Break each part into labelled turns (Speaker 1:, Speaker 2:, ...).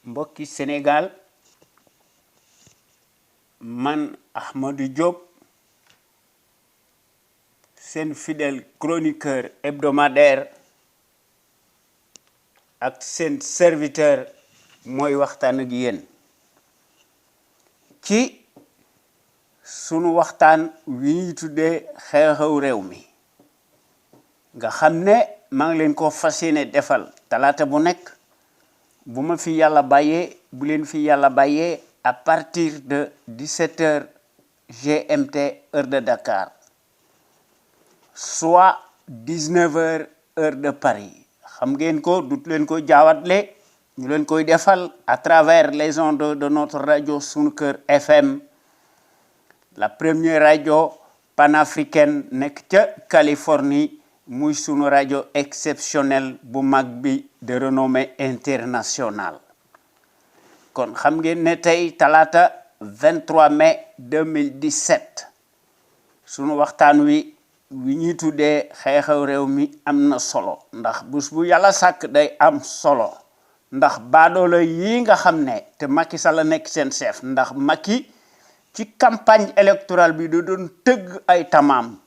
Speaker 1: mbokki Sénégal man Ahmadou Diop seen fidèle chroniqueur hebdomadaire ak seen serviteur mooy waxtaan ak yéen ci sunu waxtaan wi ñuy tuddee xew-xew réew mi nga xam ne maa ngi leen ko fas yéene defal talaata bu nekk bu ma fi yàlla bàyyee bu leen fi yàlla bàyyee à partir de 17h GMT heure de Dakar soit 19h heure de Paris xam ngeen ko dut leen ko jaawatle ñu leen koy defal à travers les ondes de notre radio Sunu Kër FM la première radio panafricaine nekk ca Californie muy sunu radio exceptionnel bu mag bi de renommée internationale kon xam ngeen ne tey talaata 23 mai 2017 sunu waxtaan wi ñuy tuddee xew-xew réew mi am na solo ndax bés bu yàlla sàkk day am solo ndax baadoolo yi nga xam ne te Macky Sall nekk seen chef ndax Macky ci campagne électorale bi da doon tëgg ay tamaam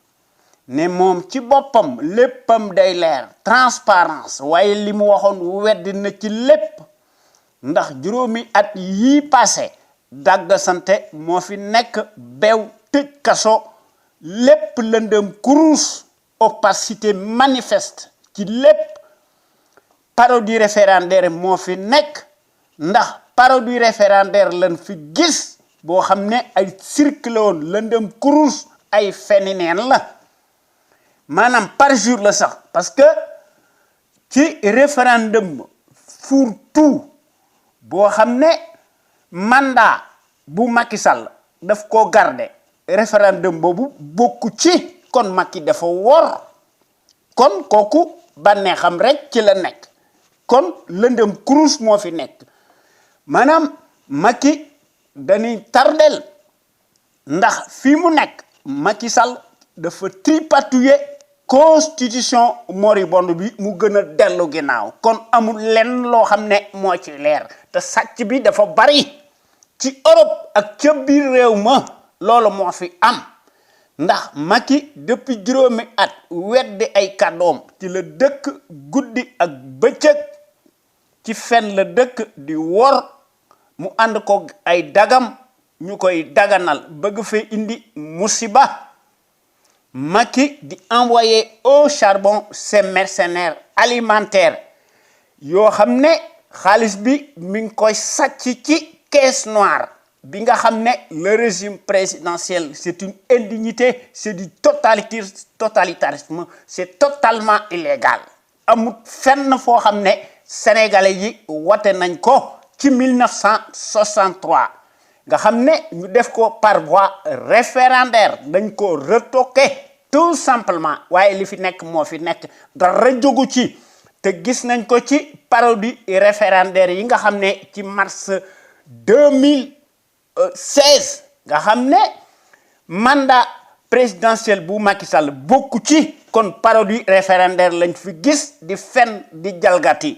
Speaker 1: ne moom ci boppam léppam day leer transparence waaye li mu waxoon weddi na ci lépp ndax juróomi at yii passé dagg sante moo fi nekk beew tëj kaso lépp lëndëm kurus opacité manifeste ci lépp parodie référendaire moo fi nekk ndax parodie référendaire lañ fi gis boo xam ne ay cirque la woon lëndëm kurus ay fénineen la maanaam par jour la sax parce que ci référendum fourre-tout boo xam ne mandat bu Macky Sall daf koo garder référendum boobu bokku ci kon Macky dafa wor kon kooku bànneexam rek ci la nekk kon lëndëm kurus moo fi nekk maanaam Macky dañuy tardel ndax fii mu nekk Macky Sall dafa tripatouiller constitution moribonde bi mu gën a dellu ginnaaw kon amul lenn loo xam ne moo ci leer te sàcc bi dafa bari ci Europe ak ca biir réew ma loolu moo fi am ndax Macky depuis juróomi at weddi ay kàddoom ci la dëkk guddi ak bëccëg ci fen la dëkk di wor mu ànd ko ay dagam ñu koy daganal bëgg fee indi musiba Macky di envoyer au charbon ses mercenaires alimentaires yoo xam ne xaalis bi mi ngi koy sàcc ci caisse noire bi nga xam ne le régime présidentiel c'est une indignité c'est du totalitarisme c'est totalement illégal amut fenn foo xam ne sénégalais yi wate nañ ko ci 1963 nga xam ne ñu def ko par voie référendaire dañ ko retoqué tout simplement waaye li fi nekk moo fi nekk dara jógu ci te gis nañ ko ci parodie référendaire yi nga xam ne ci mars 2016 nga xam ne mandat présidentiel bu Macky Sall bokku ci kon parodie référendaire lañ fi gis di fen di jalgati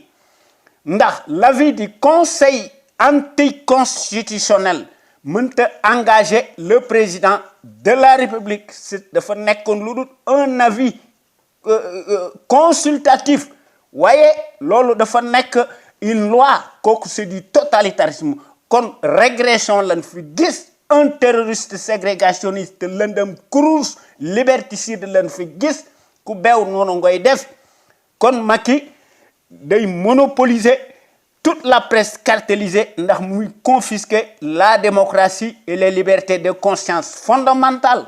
Speaker 1: ndax l'avis du conseil anticonstitutionnel mënta engager le président de la République c'est dafa nekkoon lu dul un avis consultatif waaye loolu dafa nekk une loi kooku c'est du totalitarisme kon régression lañ fi gis un terroriste ségrégationniste lëndëm kurus liberticide lañ fi gis ku beew noonu ngoy def kon Macky day monopoliser toute la presse cartélisée ndax muy confisquer la démocratie et les libertés de conscience fondamentales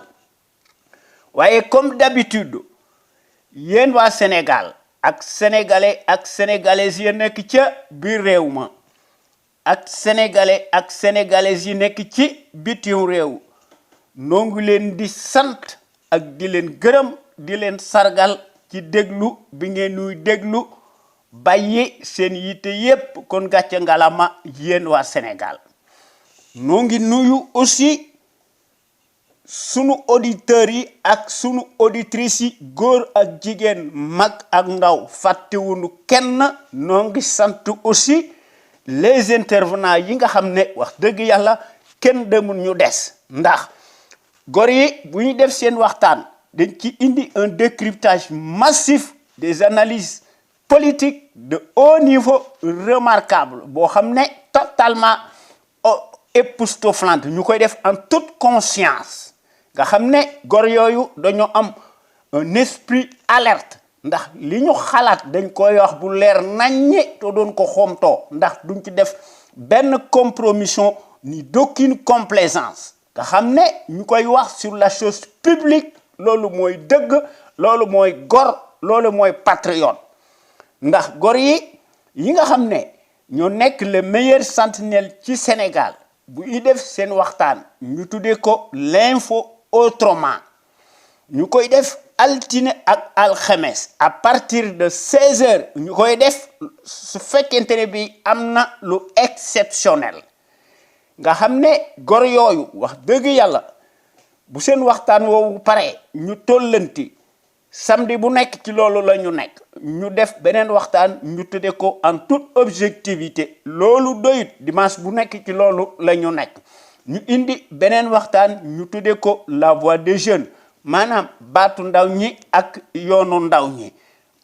Speaker 1: waaye comme d'habitude yéen waa Sénégal ak sénégalais ak sénégalaises yi nekk ca biir réew ma ak sénégalais ak sénégalaises yi nekk ci bitim réew noo ngi leen di sant ak di leen gërëm di leen sargal ci déglu bi ngeen nuy déglu bàyyi seen yitte yépp kon gàcce ngalama yéen waa Sénégal noo ngi nuyu aussi sunu auditeurs yi ak sunu auditrices yi góor ak jigéen mag ak ndaw fàttewunu kenn noo ngi sant aussi les intervenants yi nga xam ne wax dëgg yàlla kenn demul ñu des ndax gor yi bu ñu def seen waxtaan dañ ci indi un décryptage massif des analyses politiques de haut niveau remarquable boo xam ne totalement époustouflante ñu koy def en toute conscience nga xam ne gor yooyu dañoo am un esprit alerte ndax li ñu xalaat dañ koy wax bu leer naññi te doon ko xomtoo ndax duñ ci def benn compromission ni d'aucune complaisance nga xam ne ñu koy wax sur la chose publique loolu mooy dëgg loolu mooy gor loolu mooy patriote ndax gor yi nga xam ne ñoo nekk le meilleur sentinelle ci Sénégal bu ñu def seen waxtaan ñu tuddee ko l'info autrement ñu koy def altine ak alxames à partir de 16h ñu koy def su fekkente ne bi am na lu exceptionnel nga xam ne gor yooyu wax dëgg yàlla bu seen waxtaan woowu pare ñu tollanti samedi bu nekk ci loolu la ñu nekk ñu def beneen waxtaan ñu tudde ko en toute objectivité loolu doyut dimanche bu nekk ci loolu la ñu nekk ñu indi beneen waxtaan ñu tudde ko la voix des jeunes maanaam baatu ndaw ñi ak yoonu ndaw ñi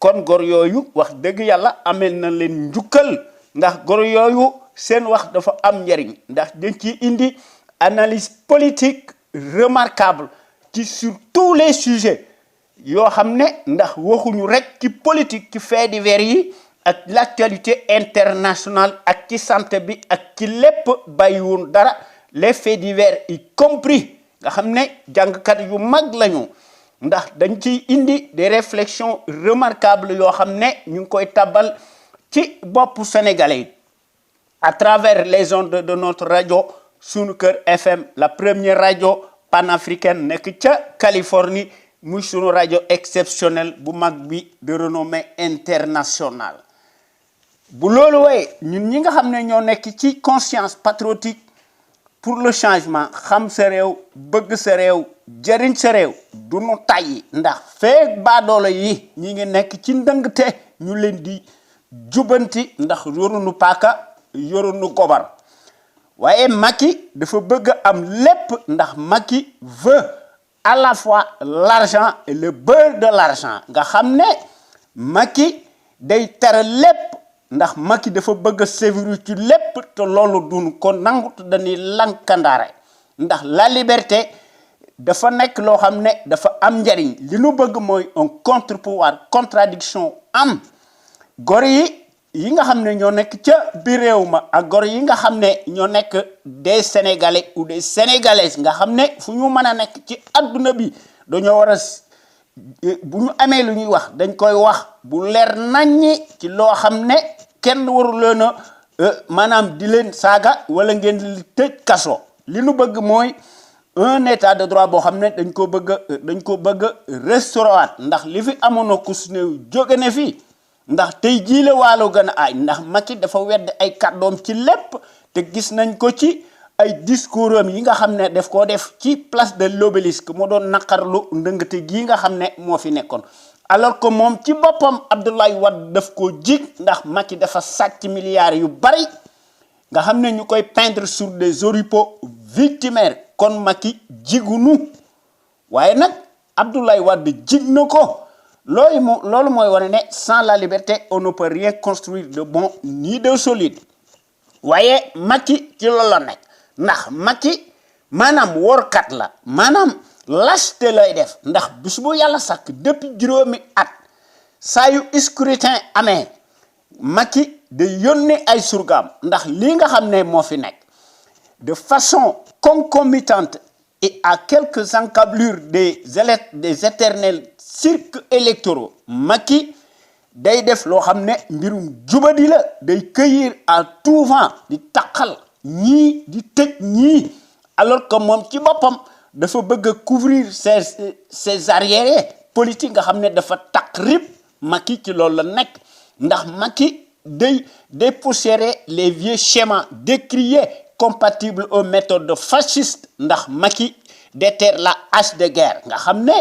Speaker 1: kon gor yooyu wax dëgg yàlla amel na leen njukkal ndax gor yooyu seen wax dafa am njariñ ndax dañ ci indi analyse politique remarquable ci sur tous les sujets yoo xam ne ndax waxuñu rek ci politique ci faits divers yi ak l'actualité internationale ak ci santé bi ak ci lépp bàyyiwun dara les faits divers y compris nga xam ne jàngkat yu mag lañu ndax dañ ciy indi des réflexions remarquables yoo xam ne ñu ngi koy tabal ci boppu sénégalais yi à travers les ondes de notre radio Sunu Kër FM la première radio panafricaine nekk ca Californie muy sunu rajo exceptionnel bu mag bi de renommée internationale bu loolu waaye ñun ñi nga xam ne ñoo nekk ci conscience patriotique pour le changement xam sa réew bëgg sa réew jëriñ sa réew du nu tàyyi ndax feek baadoolo yi ñi ngi nekk ci ndëngte ñu leen di jubanti ndax yorunu paaka yorunu gobar waaye Macky dafa bëgg am lépp ndax Macky veut à la fois l'argent et le beurre de l'argent nga xam ne Macky day tere lépp ndax Macky dafa bëgg a sévir ci lépp te loolu duñ ko nangu te dañuy lankandaare ndax la liberté dafa nekk loo xam ne dafa am njariñ li nu bëgg mooy un contre-pouvoir contradiction am gor yi nga xam ne ñoo nekk ca biir réew ma ak gor yi nga xam ne ñoo nekk des sénégalais ou des sénégalaises nga xam ne fu ñu mën a nekk ci adduna bi dañoo war a bu ñu amee lu ñuy wax dañ koy wax bu leer naññi ci loo xam ne kenn waru leen a maanaam di leen saaga wala ngeen di tëj kaso li nu bëgg mooy un état de droit boo xam ne dañ ko bëgg restaurer ndax li fi amoon kus néew jóge ne fii ndax tey jii la waalo gën a aay ndax Macky dafa wedd ay kàddoom ci lépp te gis nañ ko ci ay discours am yi nga xam ne daf koo def ci place de l'Obélisque moo doon naqarlu ndëngate gii nga xam ne moo fi nekkoon alors que moom ci boppam Abdoulaye Wade daf koo jig ndax Macky dafa sàcc milliards yu bari nga xam ne ñu koy peindre sur des oripeaux victimaires kon Macky jigunu waaye nag Abdoulaye Wade jig na ko loolu mooy wane ne sans la liberté on ne peut rien construire de bon ni de solide waaye Macky ci loolu la nekk ndax Macky maanaam workat la maanaam lâcheté lay def ndax bis bu yàlla sàkk depuis juróomi at saa yu scrutin amee Macky da yónnee ay surgaam ndax lii nga xam ne moo fi nekk de façon concomitante et à quelques encablures des éternels cirques électoraux Macky day def loo xam ne mbirum jubadi la day cueillir à tout vent di taqal ñii di tëj ñii alors que moom ci boppam dafa bëgg a couvrir ses arriérés politiques nga xam ne dafa taq rib Macky ci loolu la nekk ndax Macky day dépoussiérer les vieux schémas décriés compatibles aux méthodes fascistes ndax Macky déterre la hache de guerre nga xam ne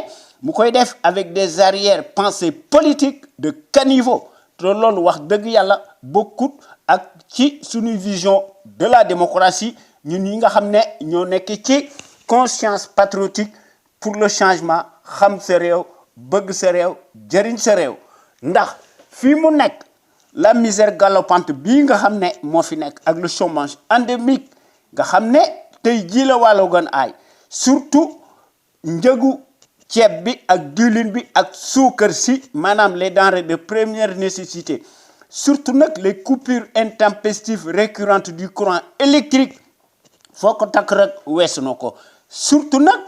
Speaker 1: mu koy def avec des arrière-pensées politiques de caniveau te loolu wax dëgg yàlla bokkut ak ci suñu vision de la démocratie ñun ñi nga xam ne ñoo nekk ci conscience patriotique pour le changement xam sa réew bëgg sa réew jëriñ sa réew ndax fii mu nekk la misère galopante bii nga xam ne moo fi nekk ak le chômage endémique nga xam ne tey jii la wàllu gën aay surtout njëgu ceeb bi ak diwlin bi ak suukar si maanaam les denrées de première nécessité surtout nag les coupures intempestives récurrentes du courant électrique foo ko takk rek weesu na ko surtout nag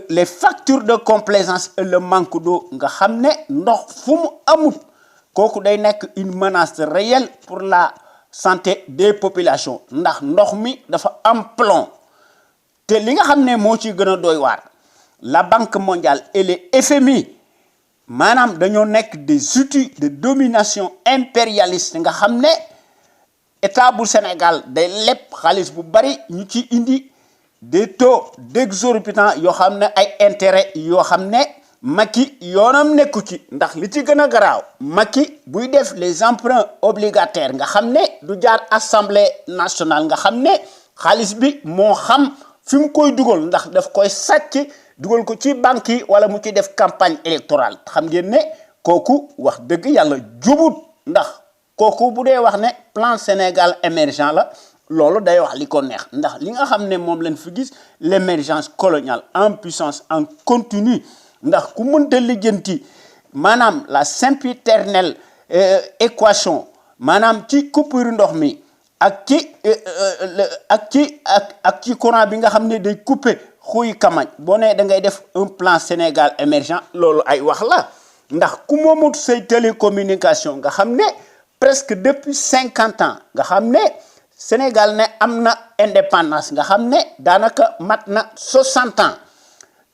Speaker 1: les factures de complaisance et le manque d'eau nga xam ne ndox fu mu amut kooku day nekk une menace réelle pour la santé des populations ndax ndox mi dafa am plomb te li nga xam ne moo ci gën a doy waar la Banque mondiale et les FMI maanaam dañoo nekk des outils de domination impérialiste nga xam ne état bu Sénégal day leb xaalis bu bari ñu ci indi des taux d'exorbitant yoo xam ne ay intérêt yoo xam ne Macky yoonam nekku ci ndax li ci gën a garaaw Macky buy def les emprunts obligataires nga xam ne du jaar assemblée nationale nga xam ne xaalis bi moo xam fi mu koy dugal ndax daf koy sàcc dugal ko ci banque yi wala mu ci def campagne électorale xam ngeen ne kooku wax dëgg yàlla jubut ndax kooku bu dee wax ne plan Sénégal émergent la loolu day wax li ko neex ndax li nga xam ne moom lañ fi gis l'émergence coloniale en puissance en continu ndax ku mënta lijjanti maanaam la sempiternelle équation maanaam ci coupure ndox mi ak ci courant bi nga xam ne day couper xuy kamaj boo nee da ngay def un plan Sénégal émergent loolu ay wax la ndax ku moomut say télécommunication nga xam ne presque depuis 50 ans nga xam ne Sénégal ne am na indépendance nga xam ne daanaka mat na 60 ans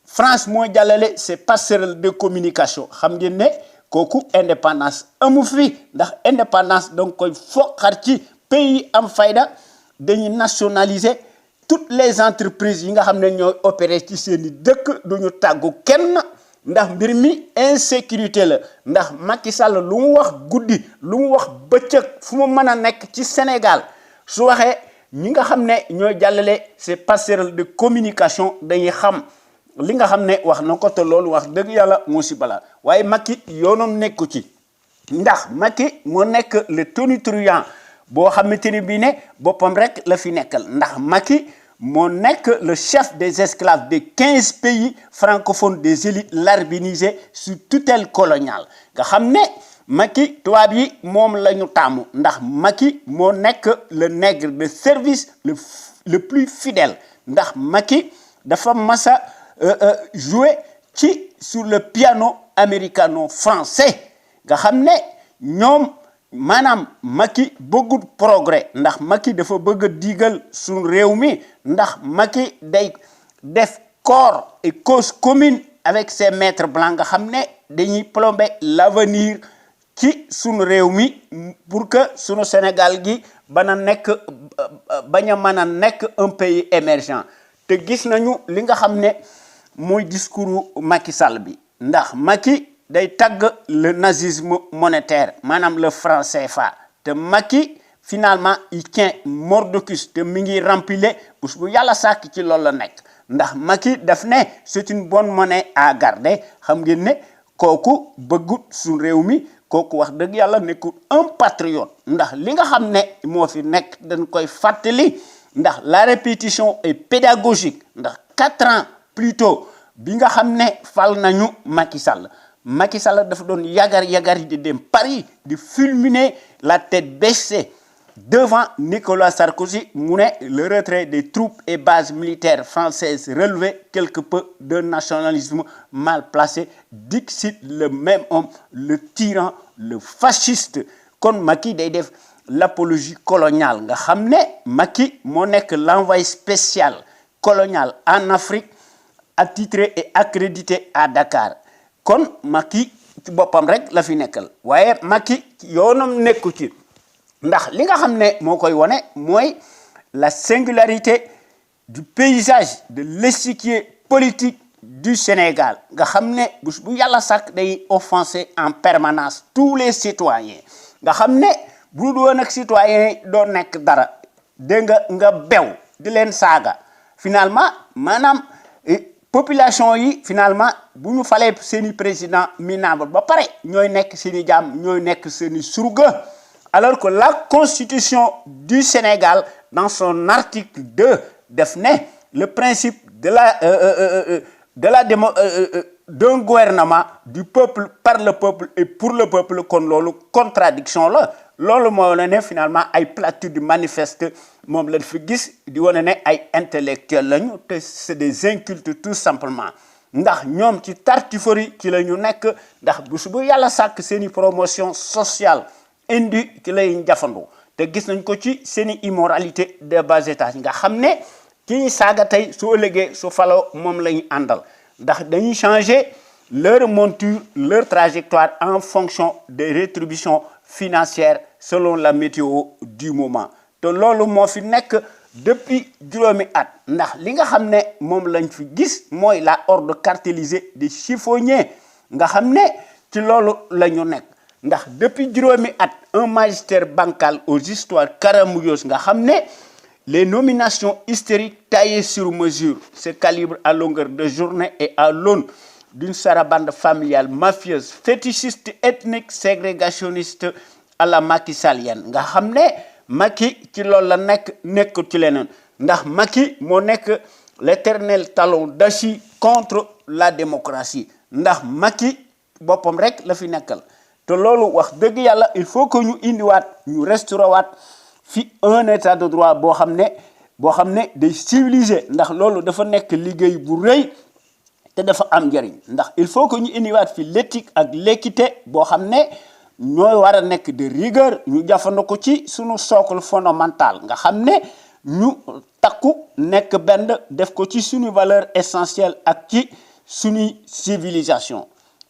Speaker 1: France moo jàllale ses passerelles de communication xam ngeen ne kooku indépendance amu fi ndax indépendance donc koy foqar ci pays am fayda dañuy nationaliser toutes les entreprises yi nga xam ne ñooy opérer ci seeni dëkk duñu tàggu kenn ndax mbir mi insécurité la ndax Macky Sall lu mu wax guddi lu mu wax bëccëg fu mu mën a nekk ci Sénégal su waxee ñi nga xam ne ñooy jàllale ces passerelles de communication dañuy xam li nga xam ne wax na ko te loolu wax dëgg yàlla musiba la waaye Macky yoonam nekku ci ndax Macky moo nekk le tonitruand boo xamante ni bii ne boppam rek la fi nekkal ndax Macky moo nekk le chef des esclaves des 15 pays francophones des élites larbinisées sous tutelle coloniale nga xam ne Macky tubaab yi moom la ñu taamu ndax Macky moo nekk le nègre de service le plus fidèle ndax Macky dafa masa jouer ci sur le piano américano-français nga xam ne ñoom maanaam Macky bëggut progrès ndax Macky dafa bëgg a diigal suñu réew mi ndax Macky day def corps et cause commune avec ses maîtres blancs nga xam ne dañuy plomber l'avenir ci suñu réew mi pour que suñu Sénégal gi bañ a mën a nekk un pays émergent te gis nañu li nga xam ne mooy discours Macky Sall bi ndax Macky day tagg le nazisme monétaire maanaam le franc CFA te Macky finalement il tient mordicus te mi ngi remplir bés bu yàlla sàkk ci loolu la nekk ndax Macky daf ne c'est une bonne monnaie à garder xam ngeen ne kooku bëggut suñu réew mi kooku wax dëgg yàlla nekkul un patriote ndax li nga xam ne moo fi nekk dañ koy fàttali ndax la répétition est pédagogique ndax 4 ans plus tôt bi nga xam ne fal nañu Macky Sall dafa doon yagar di dem Paris di fulminer la tête baissée devant Nicolas Sarkozy mu ne le retrait des troupes et bases militaires françaises relevait quelque peu d'un nationalisme mal placé dixit le même homme le tyran le fasciste kon Macky day def l'apologie coloniale nga xam ne Macky moo nekk l'envoyé spécial colonial en Afrique attitré et accrédité à Dakar kon Macky ci boppam rek la fi nekkal waaye Macky yoonam nekku ci ndax li nga xam ne moo koy wone mooy la singularité du paysage de l'échiquier politique du Sénégal nga xam ne bu yàlla sàkk day offenser en permanence tous les citoyens nga xam ne bu dul woon ak citoyen yi doo nekk dara dégg nga bew di leen saaga finalement maanaam population yi finalement bu ñu falee seeni président minable ba pare ñooy nekk seeni jaam ñooy nekk seeni surga alors que la constitution du Sénégal dans son article 2 def ne le principe d'un gouvernement du peuple par le peuple et pour le peuple kon loolu contradiction la loolu moo la ne finalement ay platitudes manifestes moom lañ fi gis di wane ne ay intellectuels lañu te c'est des incultes tout simplement ndax ñoom ci tartufferie ci la ñu nekk ndax bu yàlla sàkk seeni promotion sociale indi ci lay jafandu te gis nañ ko ci seeni immoralité de bas étage nga xam ne ki ñuy saaga tey soo ëllëgee su faloo moom la ñu àndal ndax dañuy changer leur monture leur trajectoire en fonction des rétributions financières selon la météo du moment te loolu moo fi nekk depuis juróomi at ndax li nga xam ne moom lañ fi gis mooy la horde cartélisée des chiffonniers nga xam ne ci loolu la ñu nekk ndax depuis juróomi at un magistère bancal aux histoires caramoufleuses nga xam ne les nominations hystériques taillées sur mesure se calibrent à longueur de journée et à l'aune d'une sarabande familiale mafieuse fétichiste ethnique ségrégationniste à la Macky Sallienne nga xam ne Macky ci loolu la nekk ci leneen ndax Macky moo nekk l'éternel talon d'Achille contre la démocratie ndax Macky boppam rek la fi nekkal te loolu wax dëgg yàlla il faut que ñu indiwaat ñu restaurer waat fi un état de droit boo xam ne day civilisé ndax loolu dafa nekk liggéey bu rëy te dafa am njëriñ ndax il faut que ñu indiwaat fi l'éthique ak l'équité boo xam ne ñooy war a nekk de rigueur ñu jafandiko ci sunu socle fondamental nga xam ne ñu takku nekk benn def ko ci suñu valeur essentielle ak ci suñu civilisation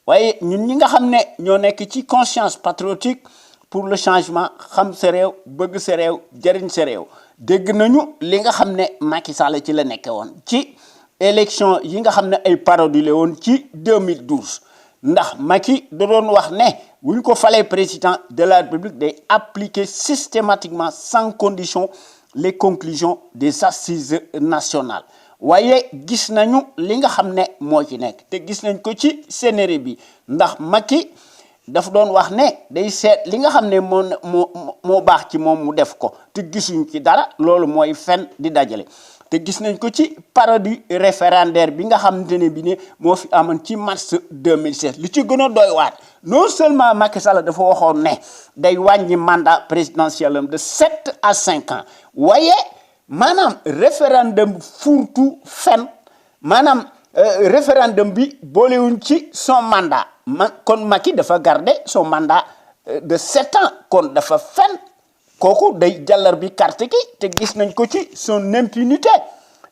Speaker 1: waaye ñun ñi nga xam ne ñoo nekk ci conscience patriotique pour le changement xam sa réew bëgg sa réew jëriñ sa réew dégg nañu li nga xam ne Macky Sall ci la nekke woon ci élection yi nga xam ne ay parodie la woon ci 2012 ndax Macky da doon wax ne bu ñu ko falee président de la République day appliquer systématiquement sans condition les conclusions des assises nationales waaye gis nañu li nga xam ne moo ci nekk te gis nañ ko ci scénario bi ndax Macky daf doon wax ne day seet li nga xam ne moo baax ci moom mu def ko te gisuñ ci dara loolu mooy fen di dajale te gis nañ ko ci parodie référendaire bi nga xamante ne bi ne moo fi amoon ci mars 2016 li ci gën a doy waat non seulement Macky Sall dafa waxoon ne day wàññi mandat présidentiel de 7 à 5 ans waaye maanaam référendum fuurtu fen maanaam référendum bi boolewuñ ci son mandat kon Macky dafa garder son mandat de 7 ans kon dafa fen kooku day jàllar bi carte ki te gis nañ ko ci son impunité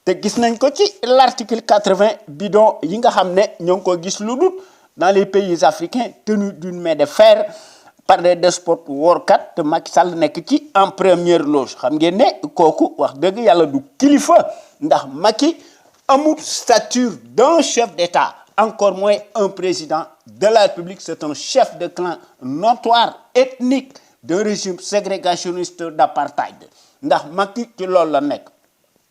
Speaker 1: te gis nañ ko ci l'article 80 bidon yi nga xam ne ñoo ngi ko gis lu dul dans les pays africains tenus d'une main de fer par des despotes workat te Macky Sall nekk ci en première loge xam ngeen ne kooku wax dëgg yàlla du kilifa ndax Macky amul stature d'un chef d'État encore moins un président de la République c'est un chef de clan notoire ethnique d'un régime ségrégationniste d'apartheid ndax Macky ci loolu la nekk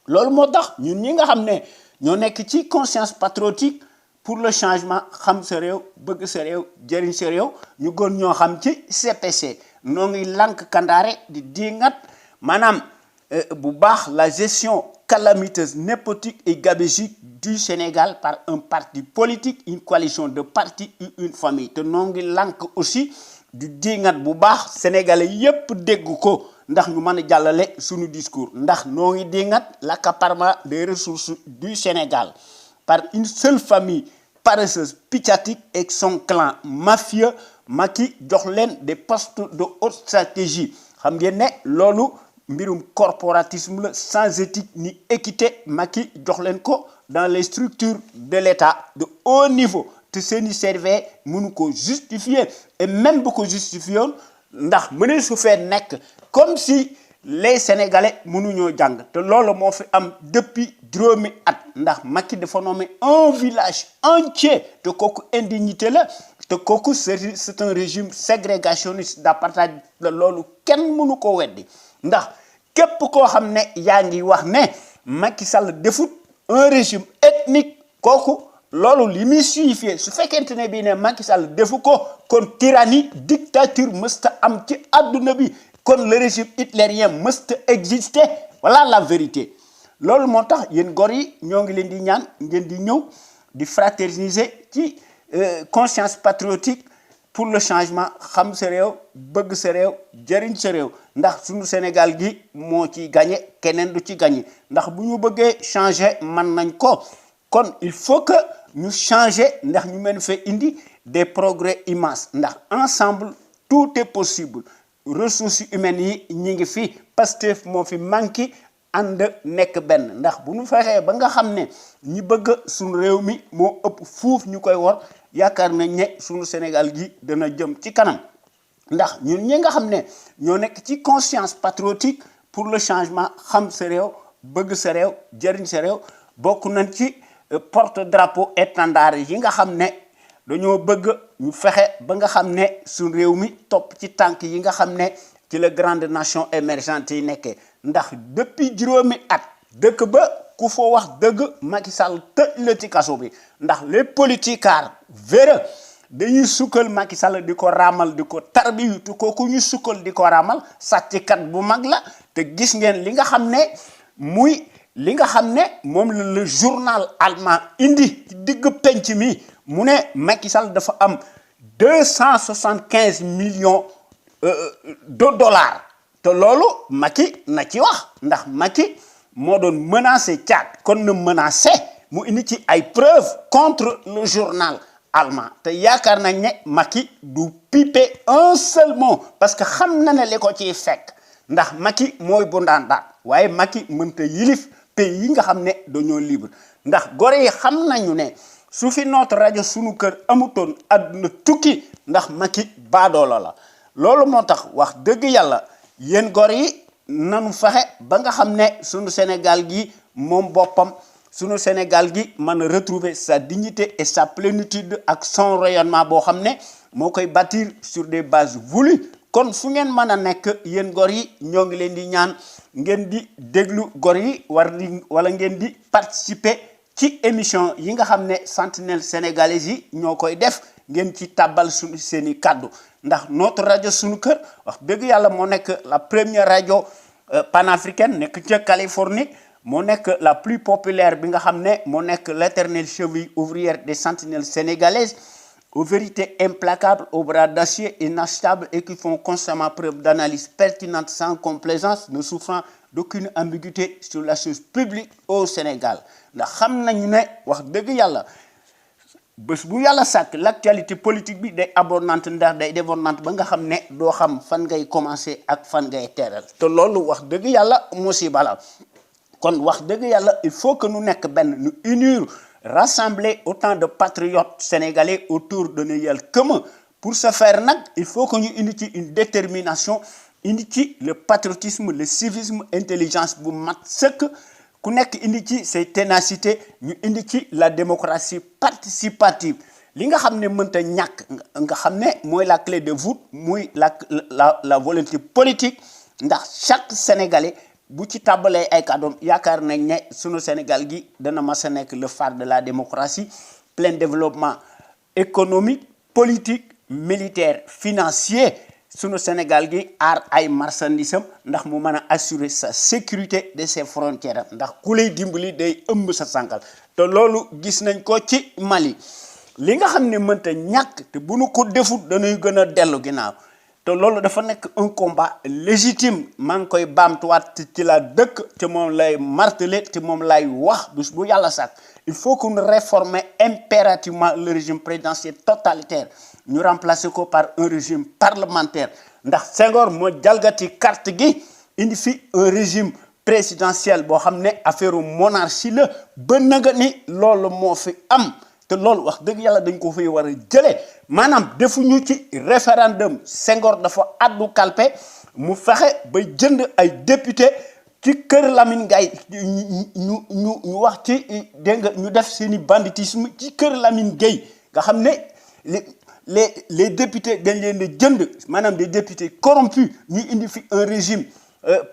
Speaker 1: loolu moo tax ñun ñi nga xam ne ñoo nekk ci conscience patriotique pour le changement xam sa réew bëgg sa réew jëriñ sa réew ñu gën ñoo xam ci CPC noo ngi lànk kandaare di dingat maanaam bu baax la gestion calamiteuse népotique et gabégique du Sénégal par un parti politique une coalition de partis et une famille te noo ngi lànk aussi du dingat bu baax sénégalais yépp dégg ko ndax ñu mën a jàllale suñu discours ndax noo ngi dingat l'accaparement des ressources du Sénégal par une seule famille paresseuse piccatique et son clan mafieux Macky jox leen des postes de haute stratégie xam ngeen ne loolu mbirum corporatisme la sans éthique ni équité Macky jox leen ko dans les structures de l'État de haut niveau te seeni serveur mënu ko justifier et même bu ko justifier ndax mënee su fee nekk comme si les sénégalais mënuñoo jàng te loolu moo fi am depuis juróomi at ndax Macky dafa nommé un village entier te kooku indignité la te kooku c'est un régime ségrégationniste d'apartheid la loolu kenn mënu ko weddi ndax képp koo xam ne yaa ngi wax ne Macky Sall defut un régime ethnique kooku loolu li muy signifié su fekkente ne bii ne Macky Sall defu ko kon tyrannie dictature mësta am ci àdduna bi kon le régime hitlérien mësta exister voilà la vérité loolu moo tax yéen gor yi ñoo ngi leen di ñaan ngeen di ñëw di fraterniser ci conscience patriotique pour le changement xam sa réew bëgg sa réew jëriñ sa réew ndax suñu Sénégal gi moo ci gagné keneen du ci gagné ndax bu ñu bëggee changer mën nañ ko kon il faut que ñu changer ndax ñu mën fee indi des progrès immenses ndax ensemble tout est possible ressources humaines yi ñi ngi fi Pastef moo fi manqué ànd nekk benn ndax bu ñu fexee ba nga xam ne ñi bëgg suñu réew mi moo ëpp fuuf ñu koy wor yaakaar nañ ne suñu Sénégal gi dana jëm ci kanam ndax ñun ñi nga xam ne ñoo nekk ci conscience patriotique pour le changement xam sa réew bëgg sa réew jëriñ sa réew bokk nañ ci porte drapeau étendard yi nga xam ne dañoo bëgg ñu fexe ba nga xam ne suñu réew mi topp ci tànk yi nga xam ne ci la grande nation émergente yi nekkee ndax depuis juróomi at dëkk ba ku foo wax dëgg Macky Sall tëj la ci kaso bi ndax les politicards véreux dañuy sukkal Macky Sall di ko raamal di ko tarbiyu te kooku ñu sukkal di ko raamal sàcckat bu mag la te gis ngeen li nga xam ne muy li nga xam ne moom la le journal allemand indi ci digg penc mi mu ne Macky Sall dafa am 275 millions de dollars te loolu Macky na ci wax ndax Macky moo doon menacé Tchad kon na menacé mu indi ci ay preuves contre le journal allemand te yaakaar nañ ne Macky du piper un seul mot parce que xam na ne li ko ciy fekk ndax Macky mooy bu ndaandaat waaye Macky mënta yilif pays yi nga xam ne dañoo libre ndax gore yi xam nañu ne su fi notre rajo sunu kër amutoon àdduna tukki ndax Macky baadoola la loolu moo tax wax dëgg yàlla yéen gor yi nanu fexe ba nga xam ne sunu Sénégal gi moom boppam sunu Sénégal gi mën a retrouver sa dignité et sa plénitude ak son rayonnement boo xam ne moo koy bâtir sur des bases voulues kon fu ngeen mën a nekk yéen gor yi ñoo ngi leen di ñaan ngeen di déglu gor yi wala ngeen di participer ci émission yi nga xam ne Sentinelle sénégalais yi ñoo koy def ngeen ci tàbbal suñu seeni kàddu ndax notre rajo sunu kër wax dëgg yàlla moo nekk la première rajo panafricaine nekk ca Californie moo nekk la plus populaire bi nga xam ne moo nekk l'éternelle cheville ouvrière des sentinelles sénégalaises aux vérités implacables, aux bras d'acier inachetables et qui font constamment preuve d'analyse pertinente sans complaisance, ne souffrant d'aucune ambiguïté sur la chose publique au Sénégal. ndax xam nañu ne wax dëgg yàlla bés bu yàlla sàkk l'actualité politique bi day abondante ndax day dévorante ba nga xam ne doo xam fan ngay commencer ak fan ngay teeral te loolu wax dëgg yàlla musiba la kon wax dëgg yàlla il faut que nu nekk benn nu unir rassembler autant de patriotes sénégalais autour de Neyel commun pour ce faire nag il faut que ñu indi ci une détermination indi ci le patriotisme le civisme intelligence bu mat sëkk ku nekk indi ci say ténacité ñu indi ci la démocratie participative li nga xam ne mënta ñàkk nga xam ne mooy la clé de voûte muy la volonté politique ndax chaque sénégalais bu ci tàbbalee ay kàddoom yaakaar nañ ne sunu Sénégal gi dana mas a nekk le phare de la démocratie plein développement économique politique militaire financier sunu Sénégal gi aar ay marchandisam ndax mu mën a assurer sa sécurité de ses frontières ndax ku lay dimbali day ëmb sa sànqal te loolu gis nañ ko ci Mali li nga xam ne mënta ñàkk te bu nu ko defut dañuy gën a dellu ginnaaw te loolu dafa nekk un combat légitime maa ngi koy baamtuwaat ci la dëkk te moom lay marteler te moom lay wax bés bu yàlla sàkk il faut que nous réformer impérativement le régime présidentiel totalitaire ñu remplacer ko par un régime parlementaire ndax Senghor moo jalgati carte gi indi fi un régime présidentiel boo xam ne affaire monarchie la ba naga ni loolu moo fi am te loolu wax dëgg yàlla dañ ko fay war a jëlee maanaam defuñu ci référendum Senghor dafa addu kalpe mu fexe ba jënd ay député ci kër Lamine Gaye ñu wax ci dégg nga ñu def seeni banditisme ci kër Lamine Gueye nga xam ne les députés dañ leen di jënd maanaam des députés corrompus ñu indi fi un régime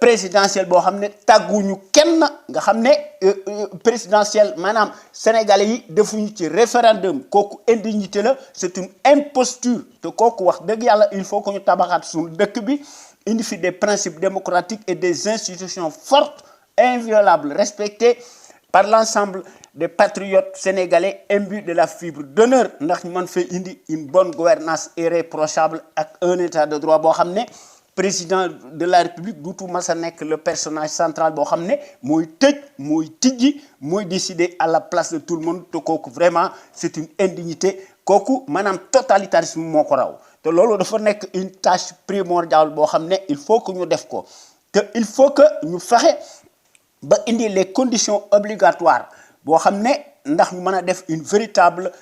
Speaker 1: présidentiel boo xam ne tàgguñu kenn nga xam ne présidentiel maanaam sénégalais yi defuñu ci référendum kooku indignité la c'est une imposture te kooku wax dëgg yàlla il faut que ñu tabaxaat suñu dëkk bi indi fi des principes démocratiques et des institutions fortes inviolables respectées par l'ensemble des patriotes sénégalais imbus de la fibre d'honneur ndax ñu mën fee indi une bonne gouvernance irréprochable ak un état de droit boo xam ne président de la république duutu mas a nekk le personnage central boo xam ne mooy tëj mooy tijji mooy décider à la place de tout le monde te kooku vraiment c'est une indignité kooku maanaam totalitarisme moo ko raw te loolu dafa nekk une tâche primordiale boo xam ne il faut que ñu def ko te il faut que ñu fexe ba indi les conditions obligatoires boo xam ne ndax ñu mën a def une véritable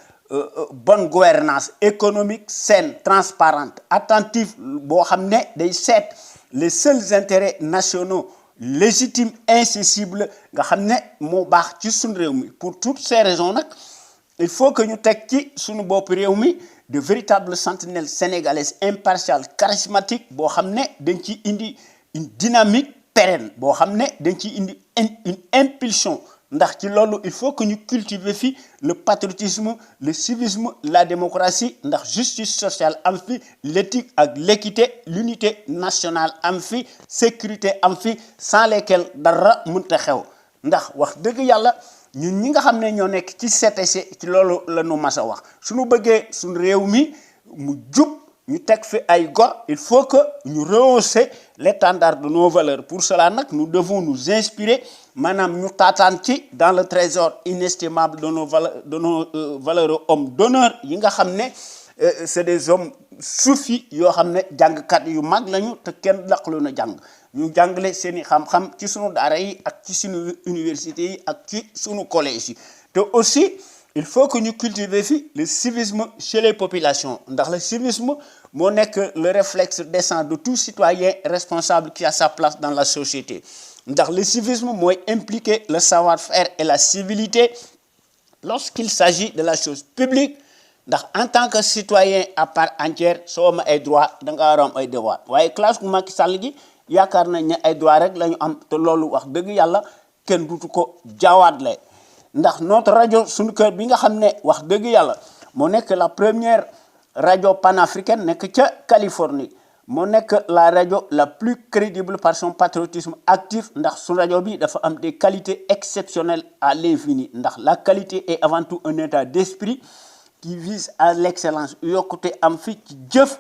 Speaker 1: bonne gouvernance économique saine transparente attentive boo xam ne day seet les seuls intérêts nationaux légitimes incessibles nga xam ne moo baax ci suñu réew mi pour toutes ces raisons nag il faut que ñu teg ci suñu bopp réew mi de véritables sentinelles sénégalaises impartiales charismatiques boo xam ne dañ ci indi une dynamique pérenne boo xam ne dañ ci indi une impulsion ndax ci loolu il faut que ñu cultiver fi le patriotisme le civisme la démocratie ndax justice sociale am fi l'éthique ak l'équité l'unité nationale am fi sécurité am fi sans lesquelles dara mënta xew ndax wax dëgg yàlla ñun ñi nga xam ne ñoo nekk ci CTC ci loolu la ñu mas a wax suñu bëggee suñu réew mi mu jub ñu teg fi ay gor il faut que ñu rehausser l'étendard de nos valeurs pour cela nag nous devons nous inspirer maanaam ñu taataan ci dans le trésor inestimable de nos valeurs hommes d'honneur yi nga xam ne c'est des hommes soufis yoo xam ne jàngkat yu mag lañu te kenn daqalu na jàng ñu jàngale seeni xam-xam ci sunu daara yi ak ci sunu université yi ak ci sunu collège yi te aussi il faut que ñu cultiver fi le civisme chez les populations ndax le civisme moo nekk le réflexe décent de tout citoyen responsable qui a sa place dans la société ndax le civisme mooy impliquer le savoir-faire et la civilité lorsqu'il s'agit de la chose publique ndax en tant que citoyen à part entière soo am ay droit da nga war a am ay devoir waaye classe bu Macky Sall gi yaakaar nañ ne ay droit rek la ñu am te loolu wax dëgg yàlla kenn dutu ko jaawaatle ndax notre rajo sunu kër bi nga xam ne wax dëgg yàlla moo nekk la première rajo panafricaine nekk ca Californie moo nekk la rajo la plus crédible par son patriotisme actif ndax sunu rajo bi dafa am des qualités exceptionnelles à l'infini ndax la qualité est avant tout un état d'esprit qui vise à l'excellence yokkute am fi ci jëf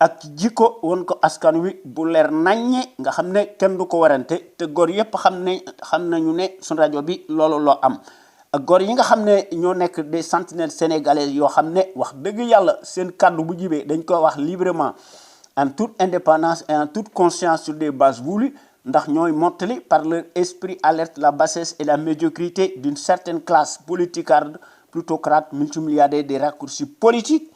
Speaker 1: ak ci jikko woon ko askan wi bu leer naññe nga xam ne kenn du ko warante te góor yépp xam nañu ne sunu rajo bi loolu loo am ak góor yi nga xam ne ñoo nekk des sentinelles sénégalaises yoo xam ne wax dëgg yàlla seen kàddu bu jibee dañ koy wax librement en toute indépendance et en toute conscience sur des bases voulues ndax ñooy mottali par leur esprit alerte la bassesse et la médiocrité d'une certaine classe politicarde plutocrate multimilliardaire des raccourcis politiques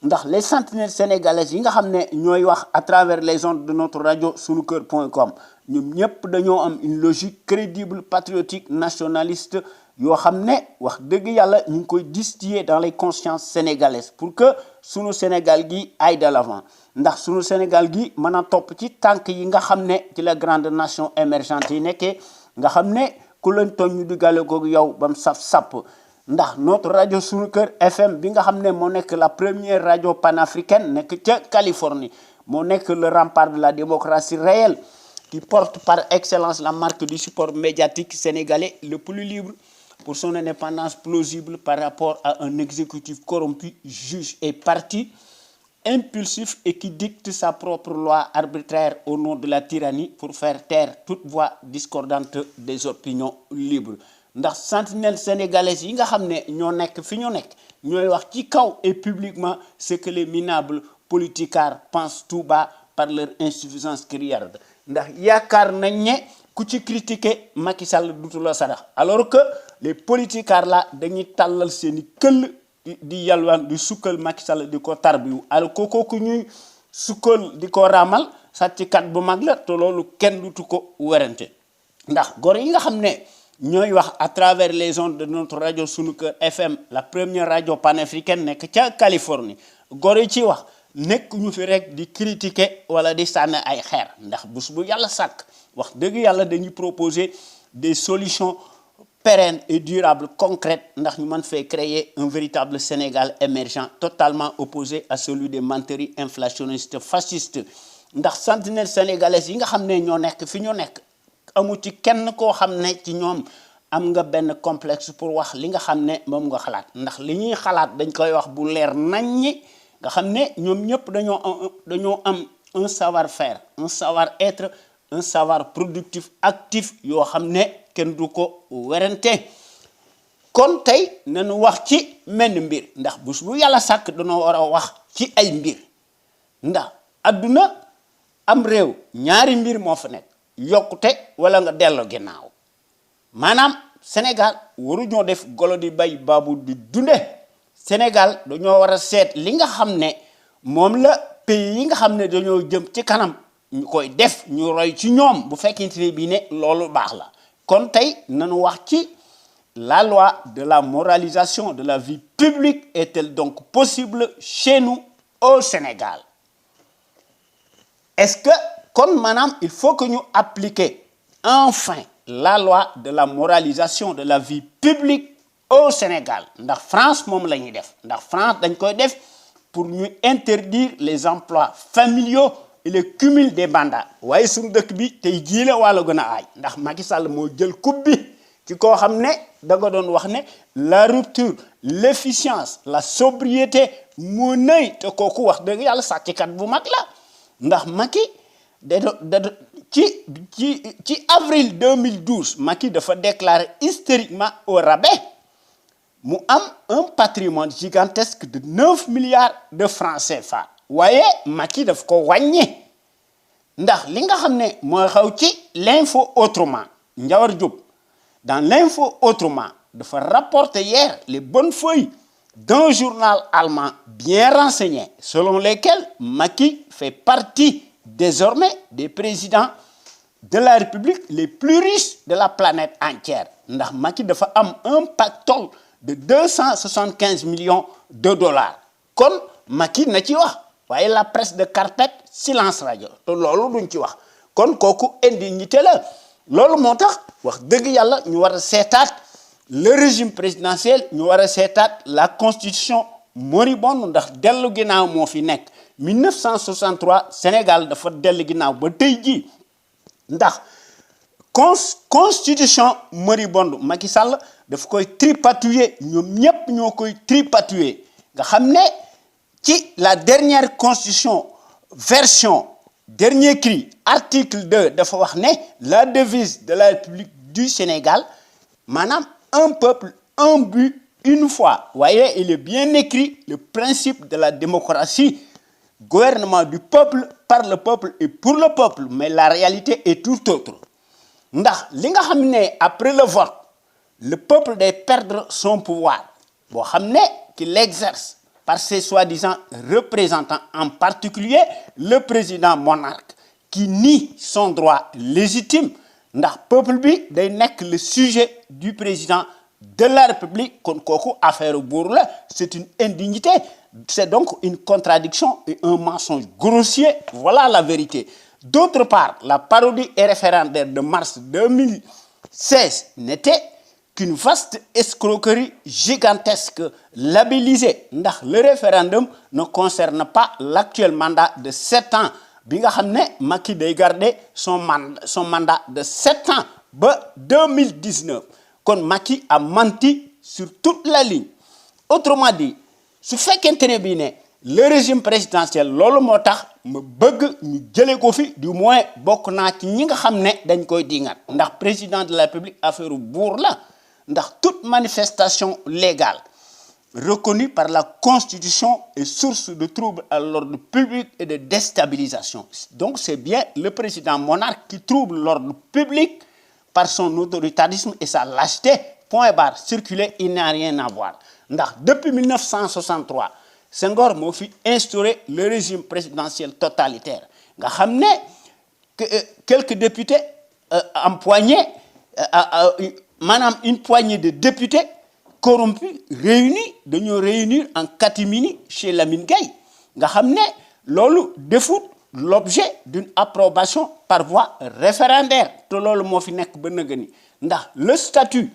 Speaker 1: ndax les sentinelles sénégalaises yi nga xam ne ñooy wax à travers les ondes de notre radio sunuker.com ñoom ñëpp dañoo am une logique crédible patriotique nationaliste yoo xam ne wax dëgg yàlla ñu ngi koy distiller dans les consciences sénégalaises pour que sunu Sénégal gi aille de l'avant ndax sunu Sénégal gi mën a topp ci tànk yi nga xam ne ci la grande nation émergente yi nekkee nga xam ne ku leen tooñ ñu digale ko yow ba mu saf sàpp ndax notre rajo sunu kër FM bi nga xam ne moo nekk la première radio panafricaine nekk ca Californie moo nekk le rempart de la démocratie réelle qui porte par excellence la marque du support médiatique sénégalais le plus libre pour son indépendance plausible par rapport à un exécutif corrompu, juge et parti, impulsif et qui dicte sa propre loi arbitraire au nom de la tyrannie pour faire taire toute voix discordante des opinions libres. ndax sentinelles sénégalaises yi nga xam ne ñoo nekk fi ñu nekk ñooy wax ci kaw et publiquement ce que les minables politicards pensent tout bas par leur insuffisance criarde ndax yaakaar nañ ne ku ci critiquer Macky Sall dutu la sadax alors que les politicards là dañuy tàllal seeni këll di yalwaan di sukkal Macky Sall di ko tarbiwu alors que kooku ñuy sukkal di ko raamal sàcckat bu mag la te loolu kenn dutu ko werante ndax gor yi nga xam ne ñooy wax à travers les ondes de notre rajo Sunu Kër FM la première radio panafricaine nekk ca Californie gor yi ci wax nekk ñu fi rek di critiquer wala di sànni ay xeer ndax bés bu yàlla sàkk wax dëgg yàlla dañuy proposer des solutions pérennes et durables concrètes ndax ñu mën fee créer un véritable Sénégal émergent totalement opposé à celui des menteries inflationnistes fascistes ndax sentinelle sénégalaise yi nga xam ne ñoo nekk fi ñu nekk amu ci kenn koo xam ne ci ñoom am nga benn complexe pour wax li nga xam ne moom nga xalaat ndax li ñuy xalaat dañ koy wax bu leer naññi nga xam ne ñoom ñëpp dañoo am un savoir-faire un savoir-être un savoir productif actif yoo xam ne kenn du ko werante kon tey nañu wax ci menn mbir ndax bés bu yàlla sàkk dañoo war a wax ci ay mbir ndax adduna am réew ñaari mbir moo fa nekk yokkute wala nga dellu ginnaaw maanaam Sénégal waruñoo def golo di bay baabu di dunde Sénégal dañoo war a seet li nga xam ne moom la pays yi nga xam ne dañoo jëm ci kanam ñu koy def ñu roy ci ñoom bu fekkente ne bii ne loolu baax la kon tey nañu wax ci la loi de la moralisation de la vie publique est-elle donc possible chez nous au Sénégal est-ce que kon maanaam il faut que ñu appliquer enfin la loi de la moralisation de la vie publique au Sénégal ndax France moom la ñuy def ndax France dañ koy def pour ñu interdire les emplois familiaux et le cumul des mandats waaye suñu dëkk bi tey jii la wàllu gën a aay ndax Macky Sall moo jël coupe bi ci koo xam ne da nga doon wax ne la rupture l'efficience la sobriété moo nëy te kooku wax dëgg yàlla sàcckat bu mag la ndax Macky ci avril 2012 Macky dafa déclarer hystériquement au rabais mu am un patrimoine gigantesque de 9 milliards de francs CFA waaye Macky daf ko wàññi ndax li nga xam ne mooy xaw ci l'info autrement Ndiawar Diop dans l'info autrement dafa rapporter hier les bonnes feuilles d'un journal allemand bien renseigné selon lesquels Macky fait partie désormais des présidents de la République les plus riches de la planète entière ndax Macky dafa am un pactole de 275 millions de dollars kon Macky na ci wax waaye la presse de carpette silence radio te loolu duñ ci wax kon kooku indignité la loolu moo tax wax dëgg yàlla ñu war a seetaat le régime présidentiel ñu war a seetaat la constitution moribonde ndax dellu ginnaaw moo fi nekk 1963 Sénégal dafa dellu ginnaaw ba tey jii ndax constitution moribonde Macky Sall daf koy tripatouiller ñoom ñépp ñoo koy tripatouiller nga xam ne ci la dernière constitution version dernier cri article 2 dafa wax ne la devise de la République du Sénégal maanaam un peuple un but une foi waaye il est bien écrit le principe de la démocratie gouvernement du peuple par le peuple et pour le peuple mais la réalité est tout autre ndax li nga xam ne après le vote le peuple day perdre son pouvoir boo xam ne qu'il l'exerce par ses soi-disant représentants en particulier le président monarque qui nie son droit légitime ndax peuple bi day nekk le sujet du président de la République kon kooku affaire buur la c'est une indignité c'est donc une contradiction et un mensonge grossier voilà la vérité d'autre part la parodie et référendaire de mars 2016 n'était qu'une vaste escroquerie gigantesque labellisée ndax le référendum ne concerne pas l'actuel mandat de 7 ans bi nga xam ne Macky day garder son mandat de 7 ans ba 2019 kon Macky a menti sur toute la ligne autrement dit su fekkente ne bii ne le régime présidentiel loolu moo tax ma bëgg ñu jëlee ko fi du moins bokk naa ci ñi nga xam ne dañ koy dingat ndax président de la République affaire buur la ndax toute manifestation légale reconnue par la Constitution est source de troubles à l'ordre public et de déstabilisation. Donc c'est bien le président monarque qui trouble l'ordre public par son autoritarisme et sa lâcheté. Point barre, circuler, il n'a rien à voir. Ndax depuis 1963 Senghor moo fi instauré le régime présidentiel totalitaire nga xam ne quelques députés empoignés maanaam une poignée de députés corrompus dañoo réunir en catimini chez Lamine Gueye nga xam ne loolu defut l'objet d'une approbation par voie référendaire te loolu moo fi nekk ba nëgë ni ndax le statut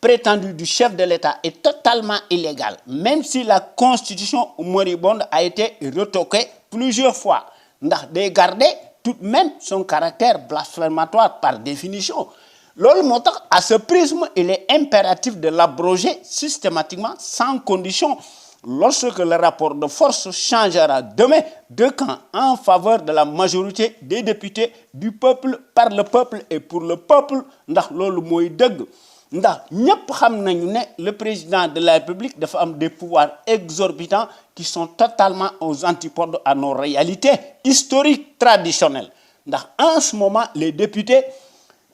Speaker 1: prétendu du chef de l'État est totalement illégal même si la constitution moribonde a été retoquée plusieurs fois ndax day garder tout de même son caractère blasphématoire par définition loolu moo tax à ce prisme il est impératif de l'abroger systématiquement sans condition lorsque le rapport de force changera demain de camp en faveur de la majorité des députés du peuple par le peuple et pour le peuple ndax loolu mooy dëgg ndax ñépp xam nañu ne le président de la République dafa am des pouvoirs exorbitants qui sont totalement aux antipodes à nos réalités historiques traditionnelles ndax en ce moment les députés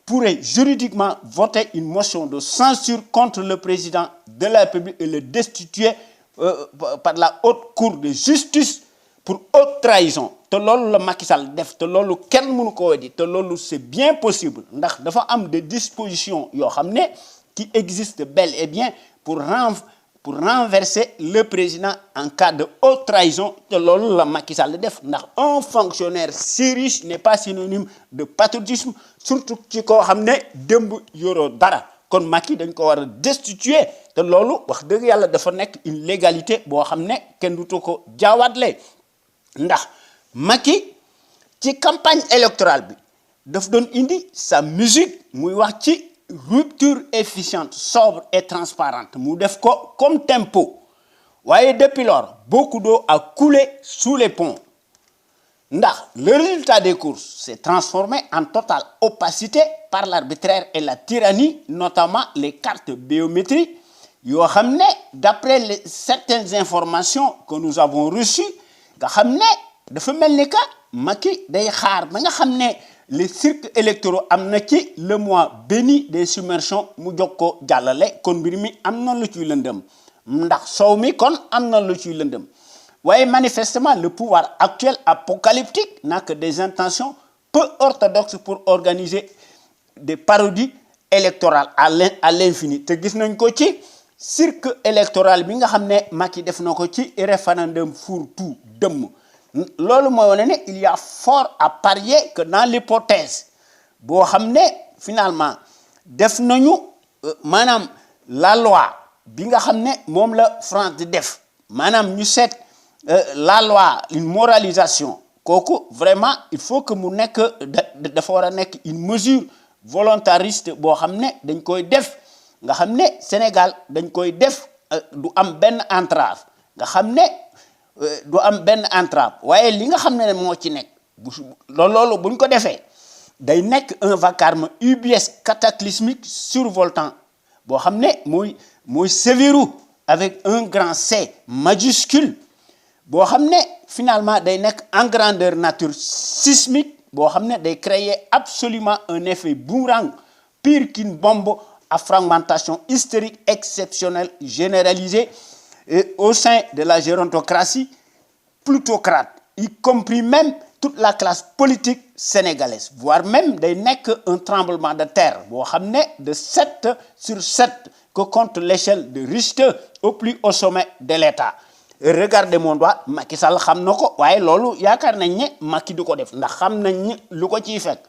Speaker 1: pourraient juridiquement voter une motion de censure contre le président de la République et le destituer par la haute cour de justice pour haute trahison te loolu la Macky Sall def te loolu kenn mënu ko weddi te loolu c'est bien possible ndax dafa am des dispositions yoo xam ne qui existent bel et bien pour renverser le président en cas de haute trahison te loolu la Macky Sall def ndax un fonctionnaire si riche n'est pas synonyme de patriotisme surtout ci koo xam ne démb yoroo dara kon Macky dañ ko war a destituer te loolu wax dëgg yàlla dafa nekk une légalité boo xam ne kenn dutu ko jaawaatle ndax Macky ci campagne électorale bi daf doon indi sa musique muy wax ci rupture efficiente sobre et transparente mu def ko comme tempo waaye depuis lors beaucoup d'eau a coulé sous les ponts ndax le résultat des courses s'est transformé en totale opacité par l'arbitraire et la tyrannie notamment les cartes biométriques yoo xam ne d'après certaines informations que nous avons reçues nga xam ne dafa mel ni que Macky day xaar ba nga xam ne les cirques électoraux am na ci le mois béni des submersions mu jog ko jàllale kon mbir mi am na lu ciy lëndëm ndax soow mi kon am na lu ciy lëndëm waaye manifestement le pouvoir actuel apocalyptique n'a que des intentions peu orthodoxes pour organiser des parodies électorales à l'infini te gis nañ ko ci cirque électoral bi nga xam ne Macky def na ko ci référendum fourre-tout dëmm loolu mooy wane ne il y a fort à parier que dans l'hypothèse boo xam ne finalement def nañu maanaam la loi bi nga xam ne moom la France di def maanaam ñu seet la loi une moralisation kooku vraiment il faut que mu nekk dafa war a nekk une mesure volontariste boo xam ne dañ koy def nga xam ne Sénégal dañ koy def du am benn entrave nga xam ne du am benn entrave waaye li nga xam ne moo ci nekk loolu buñ ko defee day nekk un vacarme ubuesque cataclysmique survoltant boo xam ne mooy sévère avec un grand C majuscule boo xam ne finalement day nekk en grandeur nature sismique boo xam ne day créer absolument un effet boomerang pire qu'une bombe à fragmentation hystérique exceptionnelle généralisée au sein de la gérontocratie plutocrate, y compris même toute la classe politique sénégalaise, voire même day nekk un tremblement de terre boo xam ne de 7 sur 7 que compte l'échelle de Richter au plus haut sommet de l'État. Regardez mon doigt Macky Sall xam na ko waaye loolu yaakaar nañ ne Macky du ko def ndax xam nañ ne lu ko ciy fekk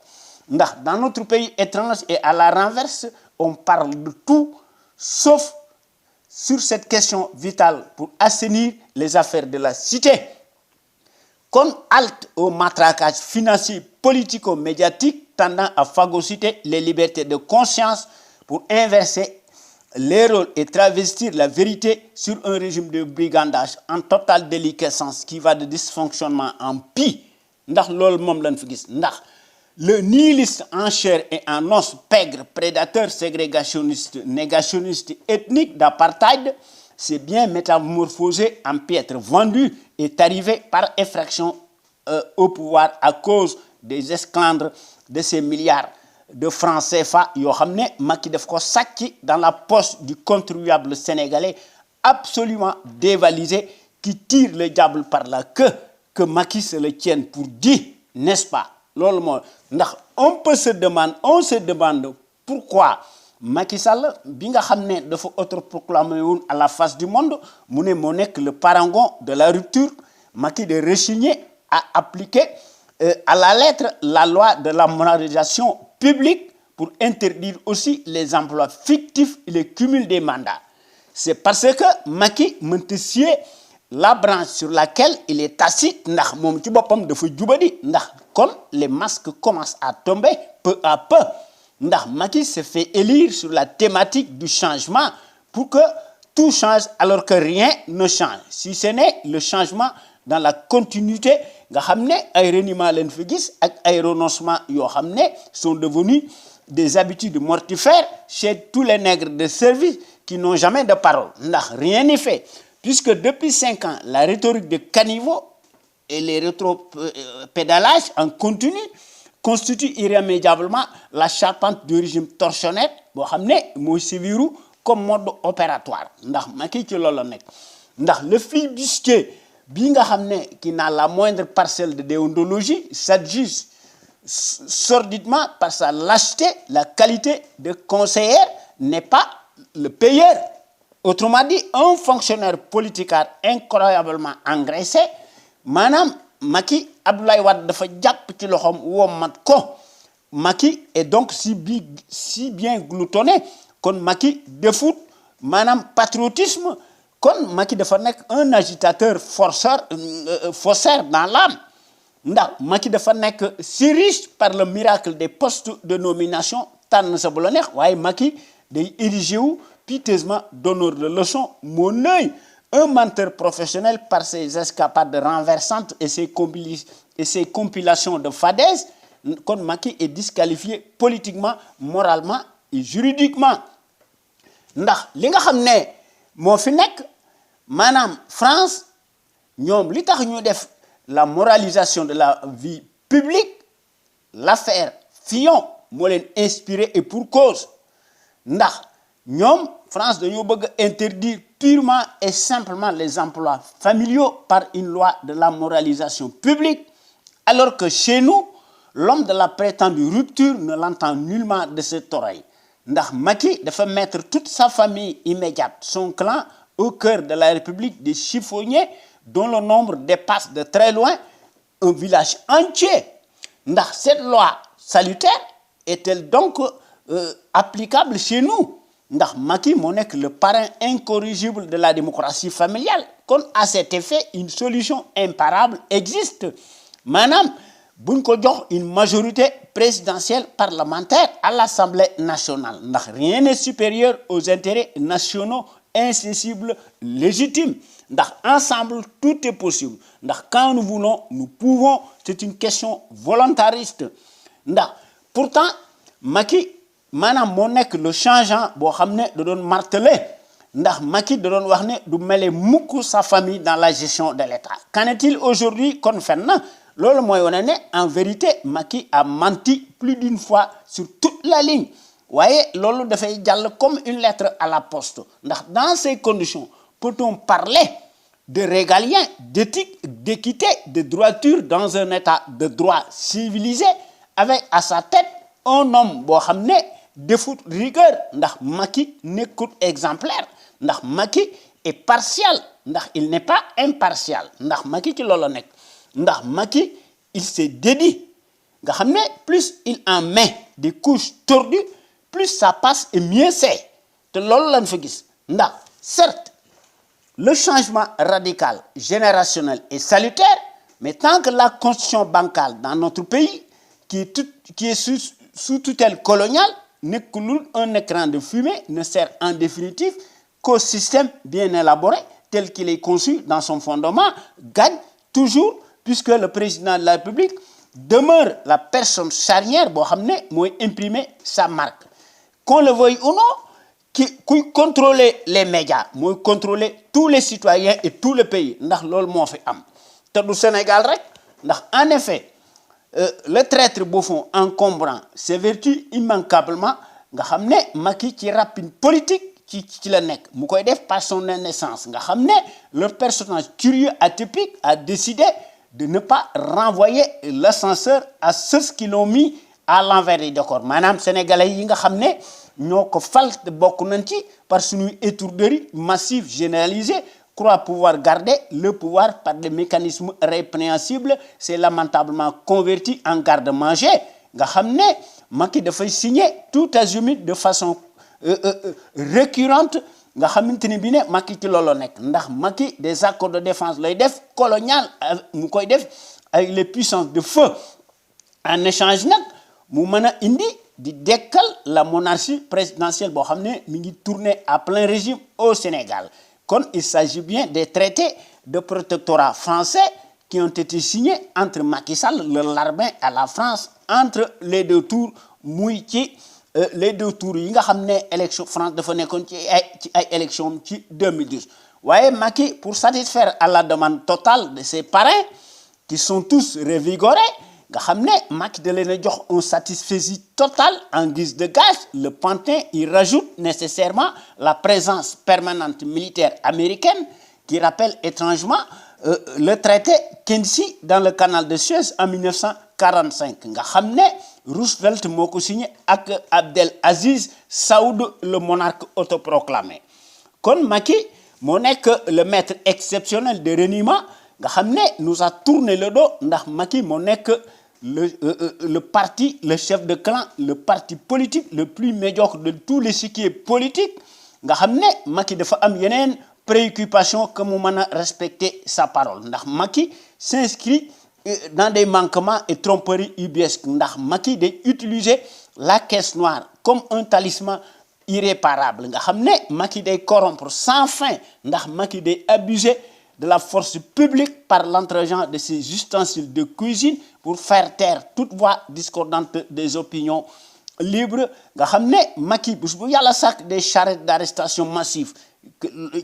Speaker 1: ndax dans notre pays étrange et à la renverse on parle de tout sauf sur cette question vitale pour assainir les affaires de la cité. Qu'on halte au matraquage financier politico-médiatique tendant à phagocyter les libertés de conscience pour inverser les rôles et travestir la vérité sur un régime de brigandage en totale déliquescence qui va de dysfonctionnement en pis ndax loolu moom lañ fi gis ndax le nihiliste en chair et en os pègre prédateur ségrégationniste négationniste ethnique d'apartheid s'est bien métamorphosé en piètre vendu est arrivé par effraction au pouvoir à cause des esclandres de ces milliards de francs CFA yoo xam ne Macky daf ko sàcc dans la poche du contribuable sénégalais absolument dévalisé qui tire le diable par la queue que Macky se le tienne pour dit, n'est-ce pas? On se demande pourquoi Macky Sall bi nga xamné dafa autoproclamé à la face du monde mu né moo nekk le parangon de la rupture Macky de rechigner à appliquer à la lettre la loi de la moralisation publique pour interdire aussi les emplois fictifs et le cumul des mandats. C'est parce que Macky mënta scier la branche sur laquelle il est tacite ndax mom ci bopam dafa jubadi ndax kon les masques commencent à tomber peu à peu ndax Macky se fait élire sur la thématique du changement pour que tout change alors que rien ne change si ce n'est le changement dans la continuité nga xamné ay reniement len fi gis ak ay renoncements yo xamné sont devenus des habitudes mortifères chez tous les nègres de service qui n'ont jamais de parole ndax rien n'est fait puisque depuis 5 ans la rhétorique de caniveau et les rétropédalages en continu constituent irrémédiablement la charpente du régime tortionnaire bo xamné moy séviru comme mode opératoire ndax Macky ci lolo nek ndax le flibustier bi nga xamné qui n'a la moindre parcelle de déontologie s'adjuge sordidement par sa lâcheté la qualité de conseiller n'est pas le payeur. Autrement dit, un fonctionnaire politique incroyablement engraissé, Madame Macky Abdoulaye Wade dafa japp ci loxom womat ko Macky est donc si bien gloutonné kon Macky defut Madame patriotisme kon Macky dafa nek un agitateur faussaire dans l'âme ndax Macky dafa nek si riche par le miracle des postes de nomination tan sa bu la neex waye Macky day érigé wu piteusement donneur de leçons mon œil un menteur professionnel par ses escapades renversantes et ses compilations de fadaises kon Macky est disqualifié politiquement moralement et juridiquement ndax li nga xamné mo fi nek manam France ñom li tax ñu def la moralisation de la vie publique l'affaire Fillon mo len inspiré et pour cause ndax ñom France dañu bëgg interdire purement et simplement les emplois familiaux par une loi de la moralisation publique alors que chez nous l'homme de la prétendue rupture ne l'entend nullement de cette oreille ndax Macky dafa mettre toute sa famille immédiate son clan au cœur de la République des chiffonniers dont le nombre dépasse de très loin un village entier ndax cette loi salutaire est-elle donc applicable chez nous ndax Macky moo nekk le parrain incorrigible de la démocratie familiale kon à cet effet une solution imparable existe maanaam buñ ko jox une majorité présidentielle parlementaire à l'Assemblée nationale ndax rien n'est supérieur aux intérêts nationaux incessibles légitimes ndax ensemble tout est possible ndax quand nous voulons nous pouvons c'est une question volontariste ndax pourtant Macky manam mo nek le changeant bo xamné da doon marteler ndax Macky da doon wax né du mêler mukk sa famille dans la gestion de l'État. Qu'en est-il aujourd'hui kon fenn lolu moy woné né en vérité Macky a menti plus d'une fois sur toute la ligne. Voyez, lolu da fay jall comme une lettre à la poste. Ndax dans ces conditions, peut-on parler de régalien, d'éthique, d'équité, de droiture dans un état de droit civilisé avec à sa tête un homme bo xamné défaut rigueur ndax Macky nekout exemplaire ndax Macky est partial ndax il n'est pas impartial ndax Macky ci lolo nek ndax Macky il se dédie nga xamné plus il en met des couches tordues plus ça passe et mieux c'est te lolo lañ fa gis ndax certes le changement radical générationnel est salutaire mais tant que la constitution bancale dans notre pays qui est sous tutelle coloniale nekkulul un écran de fumée ne sert en définitive qu'au système bien élaboré tel qu'il est conçu dans son fondement gagne toujours puisque le président de la République demeure la personne charnière bo xamné moy imprimer sa marque qu'on le veuille ou non qui contrôler les médias moy contrôler tous les citoyens et tout le pays ndax lool mo fi am te du Sénégal rek ndax en effet le traître bouffon encombrant ses vertus immanquablement nga xamné Macky ci rapine politique ci la nekk mu koy def par son naissance nga xam ne le personnage curieux atypique a décidé de ne pas renvoyer l'ascenseur à ceux qui l'ont mis à l'envers du décor maanaam sénégalais yi nga xam ne ñoo ko fal te bokk nañ ci par suñuy étourderie massive généralisée croit pouvoir garder le pouvoir par des mécanismes répréhensibles c'est lamentablement converti en garde-manger nga xam ne Macky dafay signer tout azimut de façon récurrente nga xamante ni bi ne Macky ci loolu nekk ndax Macky des accords de défense lay def colonial mu koy def avec les puissances de feu en échange nag mu mën a indi di dekkal la monarchie présidentielle boo xam ne mi ngi tourner à plein régime au Sénégal kon il s'agit bien des traités de protectorat français qui ont été signés entre Macky Sall le larbin à la France entre les deux tours muy ci les deux tours yi nga xam ne élection France dafa nekkoon ci ay élection ci 2012 waaye Macky pour satisfaire à la demande totale de ses parrains qui sont tous revigorés nga xam ne Macky da leen a jox un satisfecit total en guise de gage le pantin il rajoute nécessairement la présence permanente militaire américaine qui rappelle étrangement le traité Kinsey dans le canal de Suez en 1945 nga xam ne Roosevelt moo ko signé ak Abdel Aziz Saoud le monarque autoproclamé kon Macky moo nekk le maître exceptionnel de reniement nga xam ne nous a tourné le dos ndax Macky moo nekk le parti le chef de clan le parti politique le plus médiocre de tous les échiquiers politiques nga xam ne Macky dafa am yeneen préoccupation que mu mën a respecter sa parole ndax Macky s'inscrit dans des manquements et tromperies ubuesques ndax Macky day utiliser la caisse noire comme un talisman irréparable nga xam ne Macky day corrompre sans fin ndax Macky day abuser de la force publique par l'entregent de ses ustensiles de cuisine pour faire taire toute voix discordante des opinions libres nga xam ne Macky bés bu yàlla sàkk des charrettes d'arrestation massive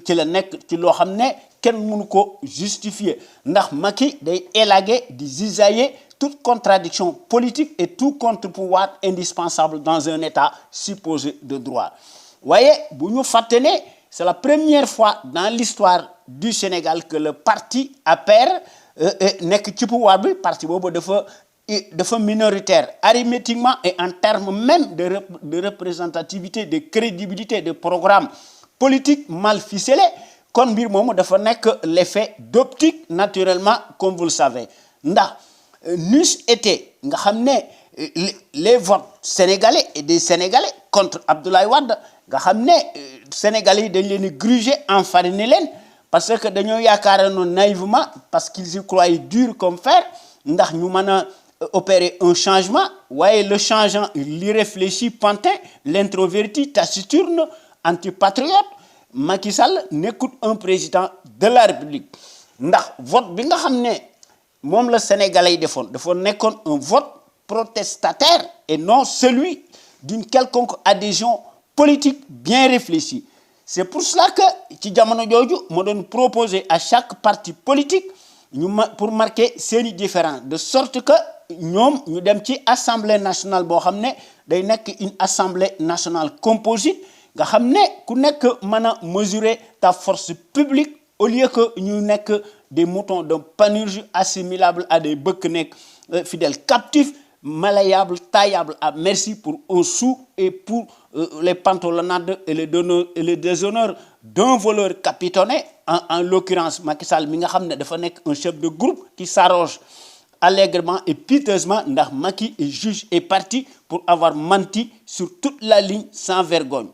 Speaker 1: ci la nekk ci loo xam ne kenn mënu ko justifier ndax Macky day élaguer di zisailler toute contradiction politique et tout contre-pouvoir indispensable dans un état supposé de droit waaye bu ñu fàtte ne c'est la première fois dans l'histoire du Sénégal que le parti APR nekk ci pouvoir bi parti boobu dafa minoritaire arithmétiquement et en termes même de représentativité de crédibilité de programme politique mal ficelé kon mbir moomu dafa nekk l'effet d'optique naturellement comme vous le savez ndax n'eût été nga xam ne les votes sénégalais et des sénégalais contre Abdoulaye Wade nga xam ne sénégalais yi dañ leen di gruger enfariner leen parce que dañoo yaakaar noonu naïvement parce qu'ils y croyaient dur comme fer ndax ñu mën a opérer un changement waaye le changeant l'irréfléchi pantin l'introverti taciturne antipatriote Macky Sall nekkut un président de la République ndax vote bi nga xam ne moom la sénégalais yi dafa nekkoon un vote protestataire et non celui d'une quelconque adhésion politique bien réfléchie c'est pour cela que ci jamono jooju ma doon proposer à chaque parti politique pour marquer seeni différence de sorte que ñoom ñu dem ci assemblée nationale boo xam ne day nekk une assemblée nationale composite nga xam ne ku nekk mën a mesurer ta force publique au lieu que ñu nekk des moutons de panurge assimilables à des bëkk-nekk fidèles captifs malléables taillables à merci pour un sou et pour les pantalonnades et les déshonneurs d'un voleur capitonné en l'occurrence Macky Sall mi nga xam ne dafa nekk un chef de groupe qui s'arroge allègrement et piteusement ndax Macky est juge et parti pour avoir menti sur toute la ligne sans vergogne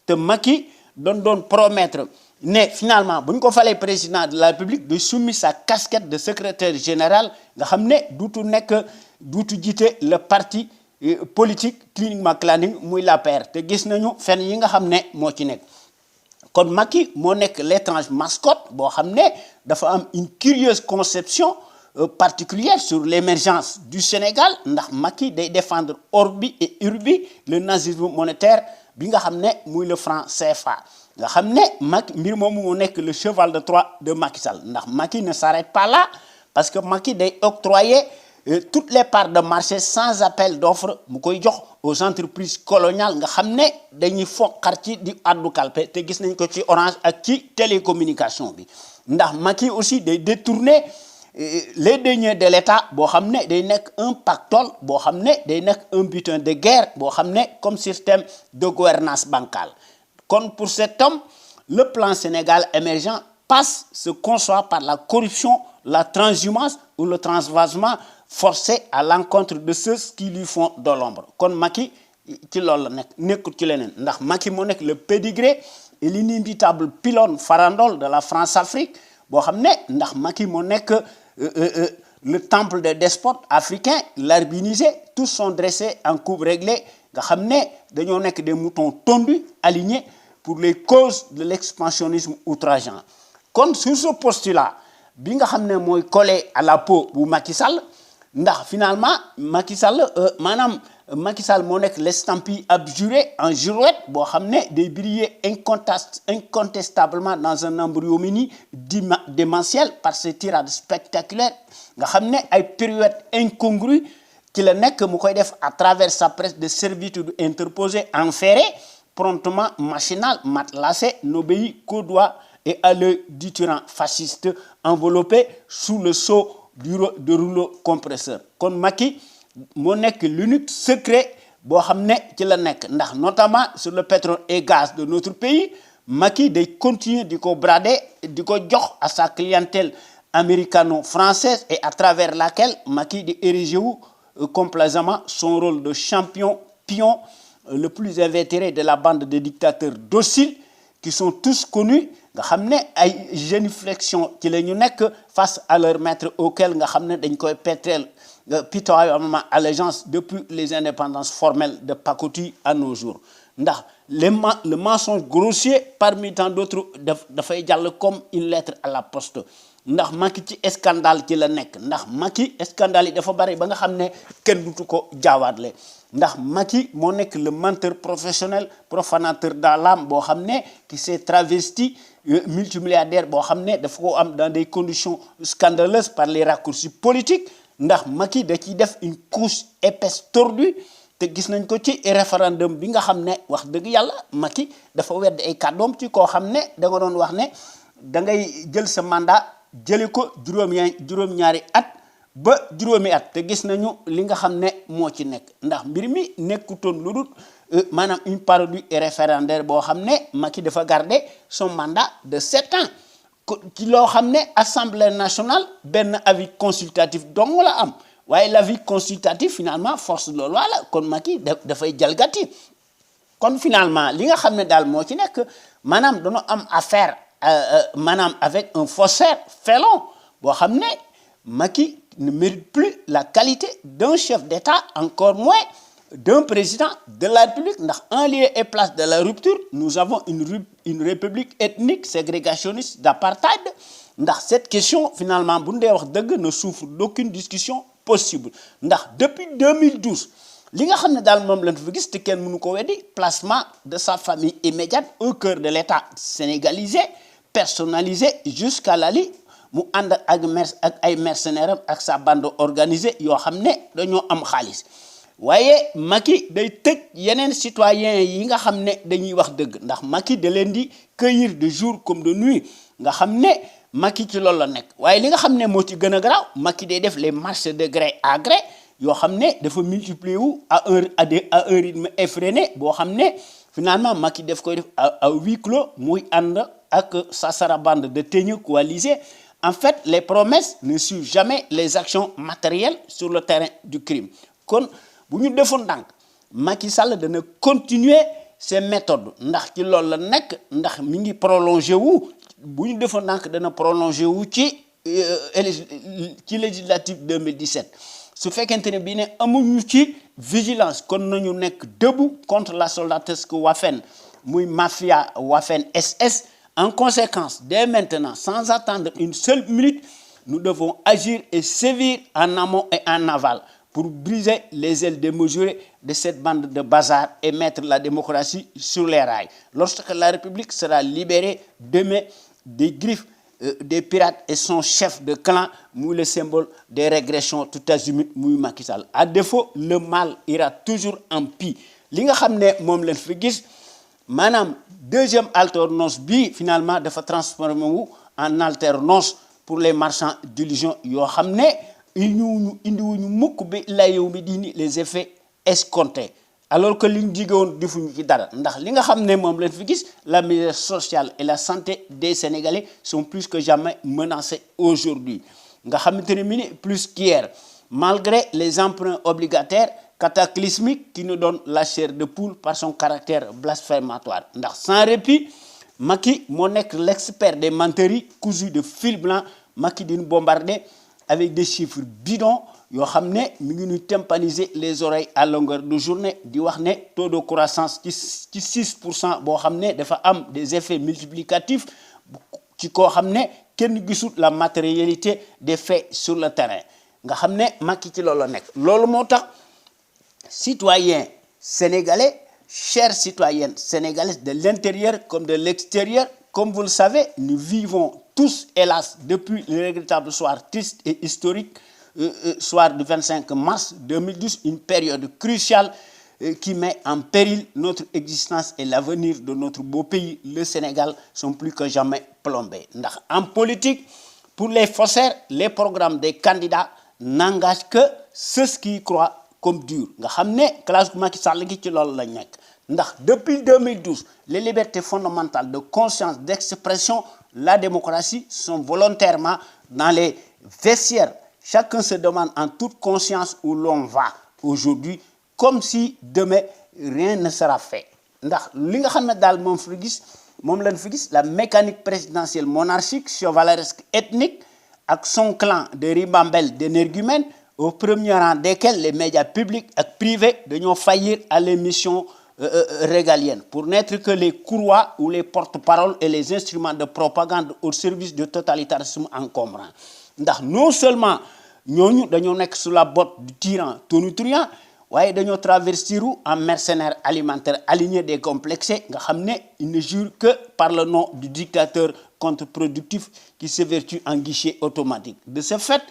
Speaker 1: te Macky doon promettre ne finalement bu ñu ko falee président de la République de soumis sa casquette de secrétaire général nga xam ne duutu jiite le parti politique cliniquement clanning muy l'APR te gis nañu fenn yi nga xam ne moo ci nekk kon Macky moo nekk l'étrange mascotte boo xam ne dafa am une curieuse conception particulière sur l'émergence du Sénégal ndax Macky day défendre orbi et urbi le nazisme monétaire bi nga xam ne muy le franc CFA nga xam ne Macky mbir moomu moo nekk le cheval de Troie de Macky Sall ndax Macky ne s'arrête pas là parce que Macky day octroyer toutes les parts de marché sans appel d'offres mu koy jox aux entreprises coloniales nga xam ne dañuy foqar ci di addu kalpe te gis nañ ko ci Orange ak ci télécommunication bi ndax Macky aussi day détourner les deniers de l'État boo xam ne day nekk un pactole boo xam ne day nekk un butin de guerre boo xam ne comme système de gouvernance bancale kon pour cet homme le plan Sénégal émergent passe se conçoit par la corruption, la transhumance ou le transvasement forcé à l'encontre de ceux qui lui font de l'ombre kon Macky ci loolu la nekk nekkul ci leneen ndax Macky moo nekk le pédigré et l'inimitable pylône farandole de la France-Afrique boo xam ne ndax Macky moo nekk le temple des despotes africains l'arbinisé tous sont dressés en coupe réglée nga xam ne dañoo nekk des moutons tondus alignés pour les causes de l'expansionnisme outrageant kon sur ce postulat bi nga xam ne mooy collé à la peau bu Macky Sall ndax finalement Macky Sall maanaam Macky Sall moo nekk l'estampille abjurée en girouette boo xam ne day briller incontestablement dans un embryomanie démentiel par ses tirades spectaculaires nga xam ne ay pirouettes incongrues ci la nekk mu koy def à travers sa presse de servitude interposée enferrée promptement machinal matelassé n'obéit qu'au doigt et à l'œil du tyran fasciste enveloppé sous le sceau de rouleau compresseur kon Macky moo nekk l'unique secret boo xam ne ci la nekk ndax notamment sur le pétrole et gaz de notre pays Macky day continuer di ko brader di ko jox à sa clientèle américano-française et à travers laquelle Macky di ériger wu complaisamment son rôle de champion pion le plus invétéré de la bande de dictateurs dociles qui sont tous connus nga xam ne ay génuflexion ci la ñu nekk face à leur maître auquel nga xam ne dañ koy pétrel pitoyablement allégeance depuis les indépendances formelles de pacotille à nos jours ndax le mensonge grossier parmi tant d'autres dafay jàll comme une lettre à la poste ndax Macky ci scandale ci la nekk ndax Macky scandale yi dafa bari ba nga xam ne kenn dutu ko jaawaatle ndax Macky moo nekk le menteur professionnel profanateur dans l'âme boo xam ne qui s'est travesti multimilliardaire boo xam ne dafa ko am dans des conditions scandaleuses par les raccourcis politiques ndax Macky da ciy def une couche épaisse tordue te gis nañ ko ci référendum bi nga xam ne wax dëgg yàlla Macky dafa wedd ay kàddoom ci koo xam ne da nga doon wax ne da ngay jël sa mandat jële ko juróom-ñaari at ba juróomi at te gis nañu li nga xam ne moo ci nekk ndax mbir mi nekkutoon lu dul maanaam une parodie référendaire boo xam ne Macky dafa garder son mandat de 7 ans ci loo xam ne Assemblée nationale benn avis consultatif dong la am waaye l'avis consultatif finalement force de loi la kon Macky dafay jalgati kon finalement li nga xam ne daal moo ci nekk maanaam dañoo am affaire maanaam avec un faussaire félon boo xam ne Macky ne mérite plus la qualité d'un chef d'État encore moins d'un président de la République ndax en lieu et place de la rupture nous avons une république ethnique ségrégationniste d'apartheid ndax cette question finalement bu ñu dee wax dëgg ne souffre d'aucune discussion possible ndax depuis 2012 li nga xam ne daal moom lañ fa gis te kenn mënu ko weddi placement de sa famille immédiate au cœur de l'État sénégalisé personnalisé jusqu'à Lali mu ànd ak ay mercenaires ak sa bande organisée yoo xam ne dañoo am xaalis waaye Macky day tëj yeneen citoyens yi nga xam ne dañuy wax dëgg ndax Macky da leen di cueillir de jour comme de nuit nga xam ne Macky ci loolu la nekk waaye li nga xam ne moo ci gën a garaaw Macky day def les marches de gré à gré yoo xam ne dafa multiplier wu à un rythme effréné boo xam ne finalement Macky daf koy def à huis clos muy ànd ak sa sarabande de ténors coalisés. En fait, les promesses ne suivent jamais les actions matérielles sur le terrain du crime. kon bu ñu defoon ndànk Macky Sall dana continuer ses méthodes ndax ci loolu la nekk ndax mi ngi prolongé wu bu ñu defoon ndànk dana prolongé wu ci législative 2017 su fekkente ne bii ne amuñu ci vigilance kon nañu nekk debout contre la soldatesque Waffen muy mafia Waffen SS. En conséquence, dès maintenant, sans attendre une seule minute, nous devons agir et sévir en amont et en aval pour briser les ailes démesurées de cette bande de bazar et mettre la démocratie sur les rails. Lorsque la République sera libérée demain des griffes des pirates et son chef de clan muy le symbole des régressions tout azimut muy Macky Sall. À défaut le mal ira toujours en pis. Li nga xam ne moom lañ fi gis maanaam deuxième alternance bi finalement dafa transformé wu en alternance pour les marchands d'illusions yoo xam ne indiwuñu mukk bi la yow mi diini les effets escomptés. Alors que liñ digoon defuñu ci dara ndax li nga xam ne moom lañ fi gis la misère sociale et la santé des Sénégalais sont plus que jamais menacées aujourd'hui nga xamante ne mi ni plus qu'hier malgré les emprunts obligataires cataclysmiques qui nous donnent la chair de poule par son caractère blasphématoire ndax sans répit Macky moo nekk l'expert des menteries cousues de fil blanc Macky di ñu bombarder avec des chiffres bidons yoo xam ne mi ngi ñuy tympaniser les oreilles à longueur de journée di wax ne taux de croissance ci 6% boo xam ne dafa am des effets multiplicatifs ci koo xam ne kenn gisul la matérialité des faits sur le terrain nga xam ne Macky ci loolu la nekk. loolu moo tax citoyens sénégalais, chers citoyennes sénégalaises de l'intérieur comme de l'extérieur, comme vous le savez, nous vivons tous, hélas, depuis le regrettable soir triste et historique, soir du 25 mars 2010, une période cruciale qui met en péril notre existence et l'avenir de notre beau pays, le Sénégal, sont plus que jamais plombés. En politique, pour les faussaires, les programmes des candidats n'engagent que ceux qui y croient comme dur. Nga xam ne classe Macky Sall ngi ci loolu la nekk ndax depuis 2012 les libertés fondamentales de conscience, d'expression, la démocratie sont volontairement dans les vestiaires. Chacun se demande en toute conscience où l'on va aujourd'hui, comme si demain rien ne sera fait. Ndax li nga xam ne daal moom lañ fi gis la mécanique présidentielle monarchique chevaleresque ethnique ak son clan de ribambelles d'énergumènes au premier rang desquels les médias publics et privés dañoo faillir à les missions régaliennes pour n'être que les courroies ou les porte-paroles et les instruments de propagande au service du totalitarisme encombrant. Ndax non seulement ñooñu dañoo nekk sous la botte du tyran tonitruant waaye dañoo travestir en mercenaires alimentaires alignés décomplexés nga xam ne ils ne jurent que par le nom du dictateur contre-productif qui s'évertue en guichet automatique. De ce fait,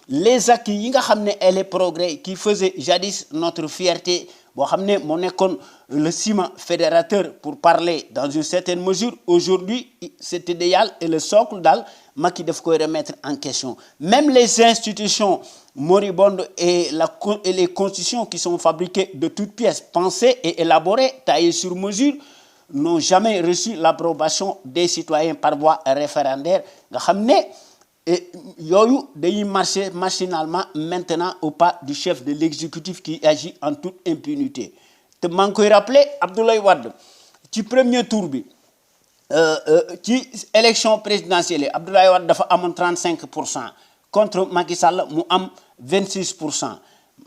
Speaker 1: les acquis yi nga xam ne et les progrès qui faisaient jadis notre fierté boo xam ne moo nekkoon le ciment fédérateur pour parler dans une certaine mesure, aujourd'hui cet idéal et le socle daal Macky daf koy remettre en question. Même les institutions moribondes et les constitutions qui sont fabriquées de toutes pièces, pensées et élaborées, taillées sur mesure, n'ont jamais reçu l'approbation des citoyens par voie référendaire nga xam ne yooyu dañuy marcher machinalement maintenant au pas du chef de l'exécutif qui agit en toute impunité. Te maa ngi koy rappeler Abdoulaye Wade ci premier tour bi ci élection présidentielle Abdoulaye Wade dafa amoon 35% contre Macky Sall mu am 26%.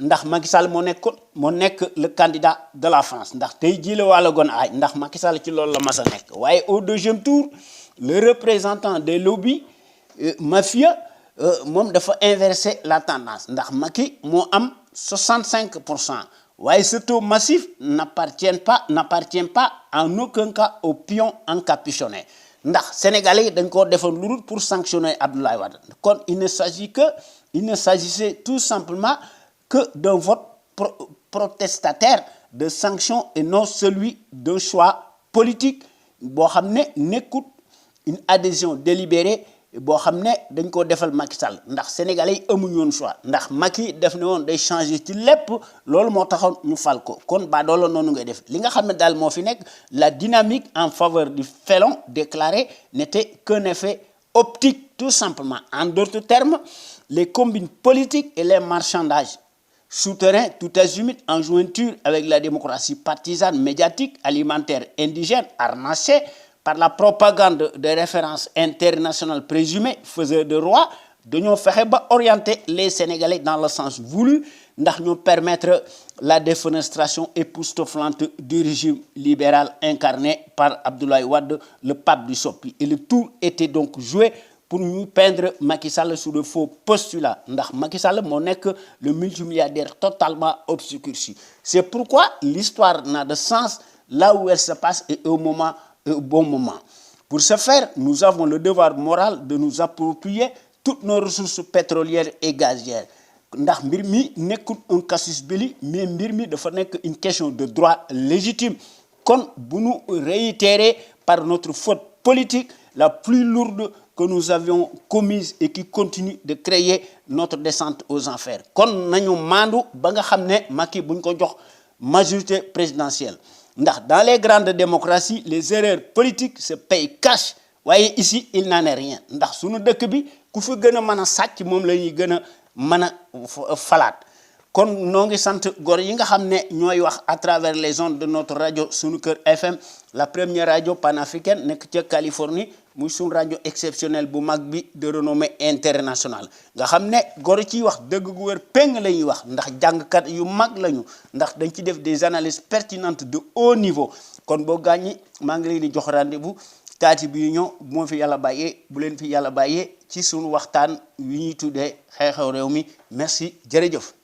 Speaker 1: ndax Macky Sall moo nekk le candidat de la France ndax tey jii la wàlla gon aaj ndax Macky Sall ci loolu la mas a nekk waaye au deuxième tour le représentant des lobbies mafieux moom dafa inverser la tendance ndax Macky moo am 65% waaye ce taux massif n'appartient pas en aucun cas aux pions encapuchonnés ndax Sénégalais yi dañ koo defoon lu dul pour sanctionner Abdoulaye Wade kon il ne s'agissait tout simplement que d'un vote protestataire de sanction et non celui d'un choix politique boo xam ne nekkut une adhésion délibérée boo xam ne dañ koo defal Macky Sall ndax sénégalais yi amuñu woon choix ndax Macky def ne woon day changer ci lépp loolu moo taxoon ñu fal ko kon ba doolo noonu ngay def li nga xam ne daal moo fi nekk la dynamique en faveur du félon déclaré n'était qu'un effet optique tout simplement. En d'autres termes, les combines politiques et les marchandages souterrains tout azimut en jointure avec la démocratie partisane, médiatique, alimentaire, indigène, harnachée par la propagande de références internationales présumées faiseurs de roi dañoo fexe ba orienter les Sénégalais dans le sens voulu ndax ñu permettre la défenestration époustouflante du régime libéral incarné par Abdoulaye Wade, le pape du soppi. Et le tour était donc joué pour ñu peindre Macky Sall sous de faux postulats ndax Macky Sall moo nekk le multimilliardaire totalement obscurci. C'est pourquoi l'histoire n'a de sens là où elle se passe et au bon moment. Pour ce faire, nous avons le devoir moral de nous approprier toutes nos ressources pétrolières et gazières. Ndax mbir mi nekkul un casus belli, mais mbir mi dafa nekk une question de droit légitime. Kon bu ñu réitérer par notre faute politique la plus lourde que nous avions commise et qui continue de créer notre descente aux enfers. Kon nañu mandu ba nga xamné Macky buñ ko jox majorité présidentielle. Ndax dans les grandes démocraties, les erreurs politiques se payent cash. Waaye ici, il n'en est rien. Ndax suñu dëkk bi ku fi gëna mëna sàcc moom la ñuy gëna mëna falaat. Kon noo ngi sant góor yi nga xam ne ñooy wax à travers les ondes de notre radio Sunu Kër FM, la première radio panafricaine nekk ca Californie, muy sunu radio exceptionnelle bu mag bi de renommée internationale. Nga xam ne góor ciy wax dëgg gu wér péng la ñuy wax ndax jàngkat yu mag lañu ndax dañ ci def des analyses pertinentes de haut niveau. Kon boo gàññi maa ngi leen di jox rendez-vous taati bi ñëw bu ma fi yàlla bàyyee bu leen fi yàlla bàyyee ci sunu waxtaan wi ñuy tuddee xew-xew réew mi. Merci jërëjëf.